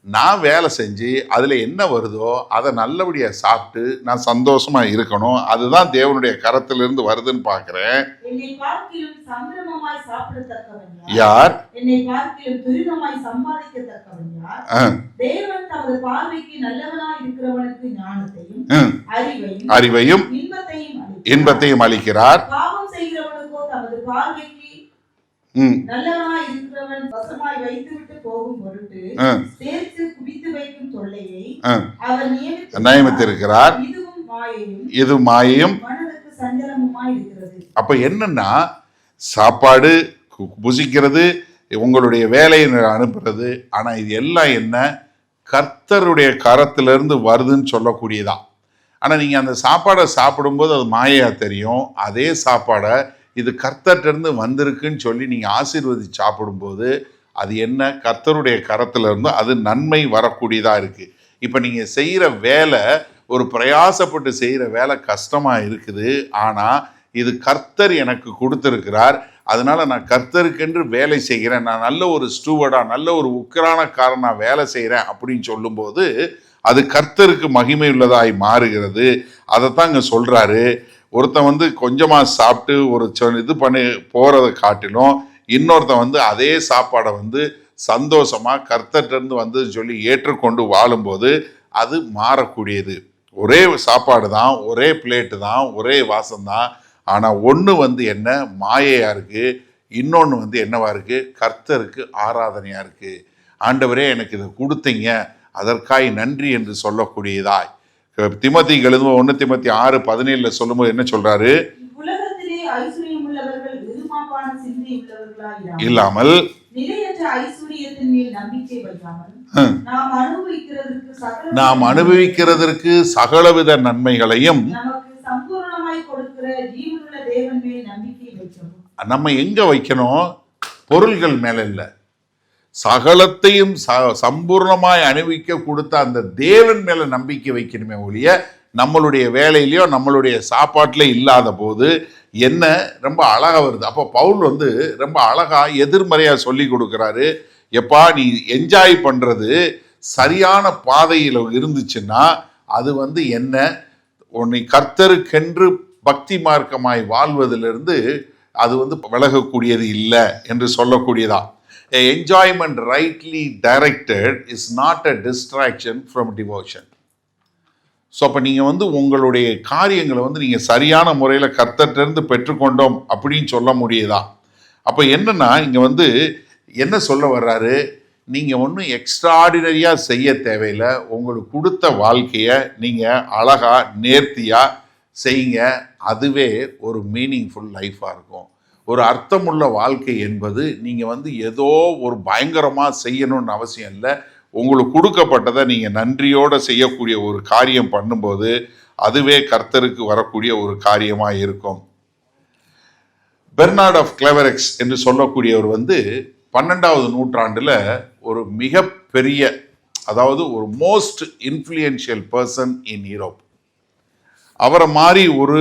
நான் வேலை செஞ்சு அதுல என்ன வருதோ அதை நல்லபடியா சாப்பிட்டு நான் சந்தோஷமா இருக்கணும். அதுதான் தேவனுடைய கரத்துல இருந்து வருதுன்னு பார்க்கிறேன். யார்? அறிவையும் இன்பத்தையும் அளிக்கிறார். நியமித்திருக்கிறார். இது மாயையும். அப்ப என்னன்னா, சாப்பாடு புசிக்கிறது, உங்களுடைய வேலையை அனுப்புறது, ஆனா இது எல்லாம் என்ன, கர்த்தருடைய கரத்திலிருந்து வருதுன்னு சொல்லக்கூடியதான். ஆனா நீங்க அந்த சாப்பாடை சாப்பிடும்போது அது மாயையா தெரியும். அதே சாப்பாடை இது கர்த்தர்ட்ட இருந்து வந்திருக்குன்னு சொல்லி நீங்க ஆசீர்வதிச்சு சாப்பிடும்போது அது என்ன, கர்த்தருடைய கரத்துல இருந்து அது நன்மை வரக்கூடியதா இருக்கு. இப்ப நீங்க செய்யற வேலை, ஒரு பிரயாசப்பட்டு செய்யற வேலை கஷ்டமா இருக்குது. ஆனா இது கர்த்தர் எனக்கு கொடுத்திருக்கிறார், அதனால நான் கர்த்தருக்கென்று வேலை செய்கிறேன், நான் நல்ல ஒரு ஸ்டூவர்டா, நல்ல ஒரு உக்கிரானக்காரனா வேலை செய்யறேன் அப்படின்னு சொல்லும்போது அது கர்த்தருக்கு மகிமை உள்ளதாய் மாறுகிறது. அதைத்தான் இங்க சொல்றாரு. ஒருத்தன் கொஞ்சமா சாப்பிட்டு ஒரு இது பண்ணி போறதை காட்டிலும் இன்னொருத்தன் வந்து அதே சாப்பாடை வந்து சந்தோஷமா கர்த்தர்கிட்ட வந்து சொல்லி ஏற்றுக்கொண்டு வாழும்போது அது மாறக்கூடியது. ஒரே சாப்பாடு தான், ஒரே பிளேட்டு தான், ஒரே வாசம் தான். ஆனால் ஒன்று வந்து என்ன மாயையாக இருக்குது, இன்னொன்று வந்து என்னவா இருக்குது, கர்த்தருக்கு ஆராதனையாக இருக்குது. ஆண்டவரே எனக்கு இதை கொடுத்தீங்க, அதற்காய் நன்றி என்று சொல்லக்கூடியதாய். திமோத்திக்கு எழுதும்போது 1 தீமோத்தி 6:17 சொல்லும்போது என்ன சொல்றாரு, இல்லாமல் நாம் அனுபவிக்கிறதற்கு சகலவித நன்மைகளையும் நம்ம எங்க வைக்கணும், பொருள்கள் மேல இல்ல, சகலத்தையும் சம்பூர்ணமாய் அனுபவிக்க கொடுத்த அந்த தேவன் மேல நம்பிக்கை வைக்கணுமே ஒழிய நம்மளுடைய வேலையிலையோ நம்மளுடைய சாப்பாட்டுல இல்லாத போது என்ன ரொம்ப அழகா வருது. அப்போ பவுல் வந்து ரொம்ப அழகா எதிர்மறையா சொல்லி கொடுக்குறாரு. எப்பா நீ என்ஜாய் பண்றது சரியான பாதையில் இருந்துச்சுன்னா அது வந்து என்ன, உன்னை கர்த்தருக்கென்று பக்தி மார்க்கமாய் வாழ்வதிலிருந்து அது வந்து விலகக்கூடியது இல்லை என்று சொல்லக்கூடியதா. Enjoyment rightly directed is not a distraction from devotion. So அப்போ நீங்கள் வந்து உங்களுடைய காரியங்களை வந்து நீங்கள் சரியான முறையில் கர்த்தர்கிட்டருந்து பெற்றுக்கொண்டோம் அப்படின்னு சொல்ல முடியுதா. அப்போ என்னன்னா இங்கே வந்து என்ன சொல்ல வர்றாரு, நீங்கள் ஒன்றும் எக்ஸ்ட்ராடினரியாக செய்ய தேவையில்லை, உங்களுக்கு கொடுத்த வாழ்க்கையை நீங்கள் அழகாக நேர்த்தியாக செய்யுங்க, அதுவே ஒரு மீனிங்ஃபுல் லைஃபாக இருக்கும். ஒரு அர்த்தமுள்ள வாழ்க்கை என்பது நீங்கள் வந்து ஏதோ ஒரு பயங்கரமாக செய்யணும்னு அவசியம் இல்லை. உங்களுக்கு கொடுக்கப்பட்டதை நீங்கள் நன்றியோடு செய்யக்கூடிய ஒரு காரியம் பண்ணும்போது அதுவே கர்த்தருக்கு வரக்கூடிய ஒரு காரியமாக இருக்கும். பெர்னார்ட் ஆஃப் கிளெவரெக்ஸ் என்று சொல்லக்கூடியவர் வந்து 12வது நூற்றாண்டில் ஒரு மிகப்பெரிய, அதாவது ஒரு most influential person in Europe. அவரை மாதிரி ஒரு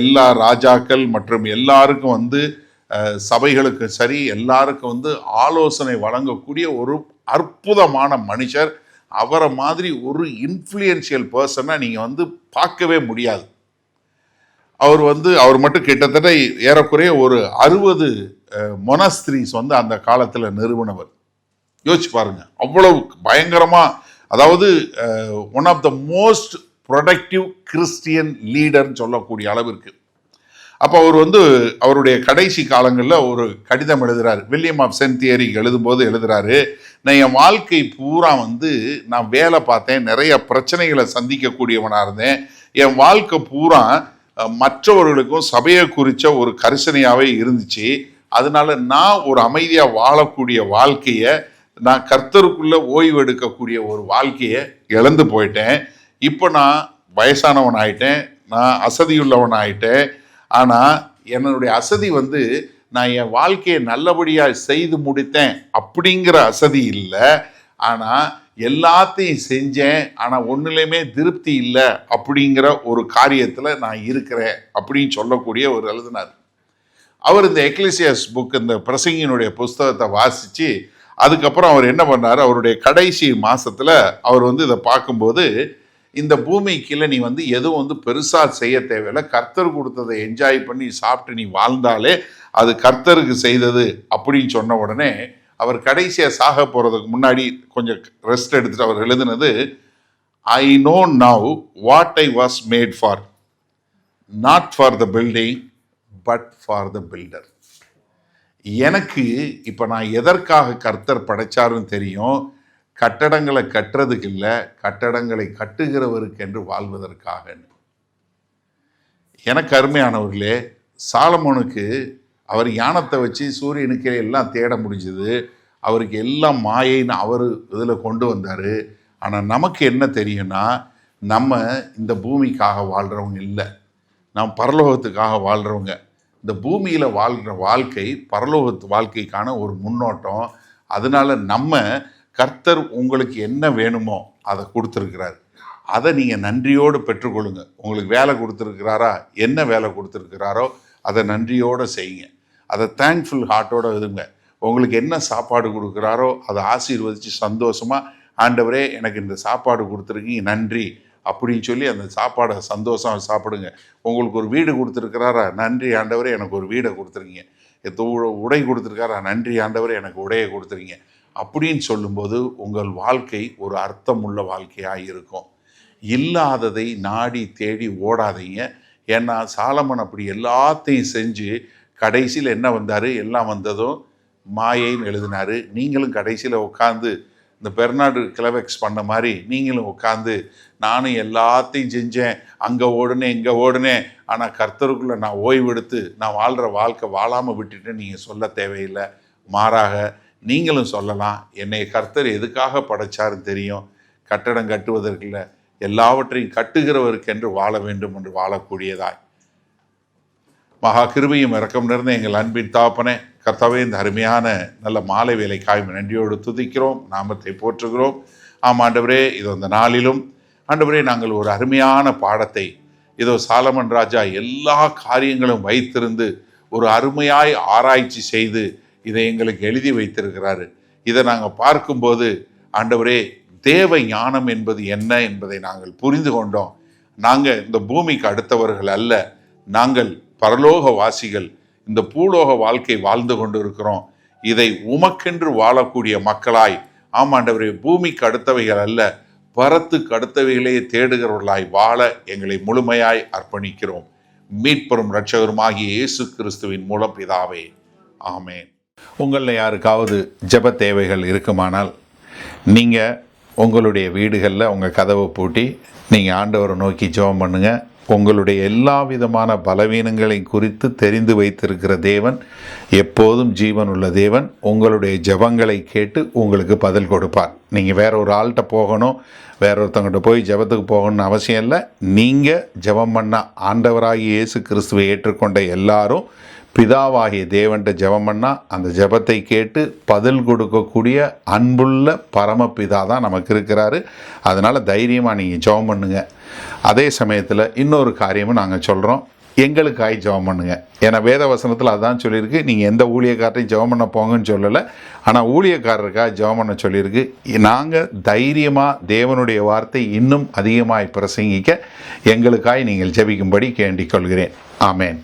எல்லா ராஜாக்கள் மற்றும் எல்லாருக்கும் வந்து சபைகளுக்கு சரி எல்லாருக்கும் வந்து ஆலோசனை வழங்கக்கூடிய ஒரு அற்புதமான மனுஷர். அவரை மாதிரி ஒரு இன்ஃப்ளூயன்ஷியல் பர்சனை நீங்கள் வந்து பார்க்கவே முடியாது. அவர் மட்டும் கிட்டத்தட்ட ஏறக்குறைய ஒரு 60 மொனஸ்திரிஸ் வந்து அந்த காலத்தில் நிறுவனவர். யோசிச்சு பாருங்க, அவ்வளவு பயங்கரமா, அதாவது one of the most productive Christian லீடர்னு சொல்லக்கூடிய அளவிற்கு. அப்போ அவர் வந்து அவருடைய கடைசி காலங்களில் ஒரு கடிதம் எழுதுறாரு. வில்லியம் ஆஃப் சென்ட் தியரிக்கு எழுதும்போது எழுதுறாரு, நான் என் வாழ்க்கை பூரா வந்து நான் வேலை பார்த்தேன், நிறைய பிரச்சனைகளை சந்திக்கக்கூடியவனாக இருந்தேன், என் வாழ்க்கை பூரா மற்றவர்களுக்கும் சபையை குறித்த ஒரு கரிசனையாகவே இருந்துச்சு. அதனால நான் ஒரு அமைதியாக வாழக்கூடிய வாழ்க்கையை, நான் கர்த்தருக்குள்ள ஓய்வு எடுக்கக்கூடிய ஒரு வாழ்க்கையை இழந்து போயிட்டேன். இப்போ நான் வயசானவன் ஆயிட்டேன், நான் அசதியுள்ளவன் ஆயிட்டேன். ஆனால் என்னுடைய அசதி வந்து நான் என் வாழ்க்கையை நல்லபடியாக செய்து முடித்தேன் அப்படிங்கிற அசதி இல்லை, ஆனால் எல்லாத்தையும் செஞ்சேன் ஆனால் ஒன்றுலையுமே திருப்தி இல்லை அப்படிங்கிற ஒரு காரியத்தில் நான் இருக்கிறேன் அப்படின்னு சொல்லக்கூடிய ஒரு எழுதினார். அவர் இந்த எக்லிசியஸ் புக், இந்த பிரசங்கியினுடைய புஸ்தகத்தை வாசித்து அதுக்கப்புறம் அவர் என்ன பண்ணார், அவருடைய கடைசி மாதத்தில் அவர் வந்து இதை பார்க்கும்போது, இந்த பூமிக்குள்ள நீ வந்து எதுவும் வந்து பெருசாக செய்ய தேவையில்லை, கர்த்தர் கொடுத்ததை என்ஜாய் பண்ணி சாப்பிட்டு நீ வாழ்ந்தாலே அது கர்த்தருக்கு செய்தது அப்படின்னு சொன்ன உடனே அவர் கடைசியாக சாக போகிறதுக்கு முன்னாடி கொஞ்சம் ரெஸ்ட் எடுத்துட்டு அவர் எழுதினது, I know now what I was made for, not for the building but for the filter. எனக்கு இப்போ நான் எதற்காக கர்த்தர் படைச்சாருன்னு தெரியும், கட்டடங்களை கட்டுறதுக்கு இல்லை, கட்டடங்களை கட்டுகிறவருக்கு என்று வாழ்வதற்காக. எனக்கு அருமையானவர்களே, சாலமோனுக்கு அவர் யானத்தை வச்சு சூரியனுக்கே எல்லாம் தேட முடிஞ்சது, அவருக்கு எல்லாம் மாயைன்னு அவர் இதில் கொண்டு வந்தார். ஆனால் நமக்கு என்ன தெரியும்னா, நம்ம இந்த பூமிக்காக வாழ்கிறவங்க இல்லை, நாம் பரலோகத்துக்காக வாழ்கிறவங்க. இந்த பூமியில் வாழ்கிற வாழ்க்கை பரலோகத்து வாழ்க்கைக்கான ஒரு முன்னோட்டம். அதனால நம்ம கர்த்தர் உங்களுக்கு என்ன வேணுமோ அதை கொடுத்துருக்கிறார், அதை நீங்கள் நன்றியோடு பெற்றுக்கொள்ளுங்க. உங்களுக்கு வேலை கொடுத்துருக்கிறாரா, என்ன வேலை கொடுத்துருக்கிறாரோ அதை நன்றியோடு செய்யுங்க, அதை தேங்க்ஃபுல் ஹார்ட்டோடு இருங்க. உங்களுக்கு என்ன சாப்பாடு கொடுக்குறாரோ அதை ஆசீர்வதித்து சந்தோஷமாக, ஆண்டவரே எனக்கு இந்த சாப்பாடு கொடுத்துருக்கீங்க நன்றி அப்படின்னு சொல்லி அந்த சாப்பாடை சந்தோஷம் சாப்பிடுங்க. உங்களுக்கு ஒரு வீடு கொடுத்துருக்கிறாரா, நன்றி ஆண்டவரே எனக்கு ஒரு வீடை கொடுத்துருக்கீங்க. உடை கொடுத்துருக்காரு, நன்றி ஆண்டவர் எனக்கு உடையை கொடுத்துருங்க அப்படின்னு சொல்லும்போது உங்கள் வாழ்க்கை ஒரு அர்த்தமுள்ள வாழ்க்கையாக இருக்கும். இல்லாததை நாடி தேடி ஓடாதீங்க. ஏன்னா சாலமன் அப்படி எல்லாத்தையும் செஞ்சு கடைசியில் என்ன வந்தார், எல்லாம் வந்ததும் மாயைன்னு எழுதினார். நீங்களும் கடைசியில் உட்காந்து இந்த பெர்னாடு கிளவெக்ஸ் பண்ண மாதிரி நீங்களும் உட்காந்து நானும் எல்லாத்தையும் செஞ்சேன், அங்கே ஓடுனேன் இங்கே ஓடுனேன், ஆனால் கர்த்தருக்குள்ளே நான் ஓய்வெடுத்து நான் வாழ்கிற வாழ்க்கை வாழாமல் விட்டுட்டு நீங்கள் சொல்ல தேவையில்லை. மாறாக நீங்களும் சொல்லலாம், என்னை கர்த்தர் எதுக்காக படைச்சாருன்னு தெரியும், கட்டடம் கட்டுவதற்கில்லை, எல்லாவற்றையும் கட்டுகிறவருக்கென்று வாழ வேண்டும் என்று வாழக்கூடியதாய். மகா கிருபையும் இரக்கம் நிறைந்த எங்கள் அன்பின் தாப்பனே, கர்த்தாவே, இந்த அருமையான நல்ல மாலை வேலைக்காய் நன்றியோடு துதிக்கிறோம், நாமத்தை போற்றுகிறோம். ஆண்டவரே, இதோ இந்த நாளிலும் ஆண்டவரே நாங்கள் ஒரு அருமையான பாடத்தை இதோ சாலமன் ராஜா எல்லா காரியங்களும் வைத்திருந்து ஒரு அருமையாய் ஆராய்ச்சி செய்து இதை எங்களுக்கு எழுதி வைத்திருக்கிறாரு. இதை நாங்கள் பார்க்கும்போது ஆண்டவரே, தேவ ஞானம் என்பது என்ன என்பதை நாங்கள் புரிந்து கொண்டோம். நாங்கள் இந்த பூமிக்கு அடுத்தவர்கள் அல்ல, நாங்கள் பரலோக வாசிகள், இந்த பூலோக வாழ்க்கை வாழ்ந்து கொண்டு இருக்கிறோம். இதை உமக்கென்று வாழக்கூடிய மக்களாய், ஆமாண்டவரே, பூமிக்கு அடுத்தவைகள் அல்ல, பரத்துக்கு அடுத்தவைகளையே தேடுகிறவர்களாய் வாழ எங்களை முழுமையாய் அர்ப்பணிக்கிறோம். மீட்பெரும் இரட்சகருமாகிய இயேசு கிறிஸ்துவின் மூலம் பிதாவே, ஆமேன். உங்களில் யாருக்காவது ஜெப தேவைகள் இருக்குமானால் நீங்கள் உங்களுடைய வீடுகளில் உங்கள் கதவை பூட்டி நீங்கள் ஆண்டவரை நோக்கி ஜெபம் பண்ணுங்கள். உங்களுடைய எல்லா விதமான பலவீனங்களை குறித்து தெரிந்து வைத்திருக்கிற தேவன், எப்போதும் ஜீவன் உள்ள தேவன், உங்களுடைய ஜெபங்களை கேட்டு உங்களுக்கு பதில் கொடுப்பார். நீங்கள் வேற ஒரு ஆள்கிட்ட போகணும், வேற ஒருத்தவங்கிட்ட போய் ஜெபத்துக்கு போகணும்னு அவசியம் இல்லை. நீங்கள் ஜெபம் பண்ண ஆண்டவராகிய இயேசு கிறிஸ்துவை ஏற்றுக்கொண்ட எல்லாரும் பிதாவாகிய தேவன்கிட்ட ஜெபம் பண்ணால் அந்த ஜெபத்தை கேட்டு பதில் கொடுக்கக்கூடிய அன்புள்ள பரமபிதா தான் நமக்கு இருக்கிறாரு. அதனால் தைரியமாக நீங்கள் ஜெபம் பண்ணுங்க. அதே சமயத்தில் இன்னொரு காரியமும் நாங்கள் சொல்கிறோம், எங்களுக்காய் ஜெபம் பண்ணுங்க. ஏன்னா வேத வசனத்தில் அதான் சொல்லியிருக்கு, நீங்கள் எந்த ஊழியக்காரரையும் ஜெபம் பண்ண போங்கன்னு சொல்லலை, ஆனால் ஊழியக்காரருக்காக ஜெபம் பண்ண சொல்லியிருக்கு. நாங்கள் தைரியமாக தேவனுடைய வார்த்தை இன்னும் அதிகமாய் பிரசங்கிக்க எங்களுக்காய் நீங்கள் ஜெபிக்கும்படி கேண்டிக் கொள்கிறேன். ஆமேன்.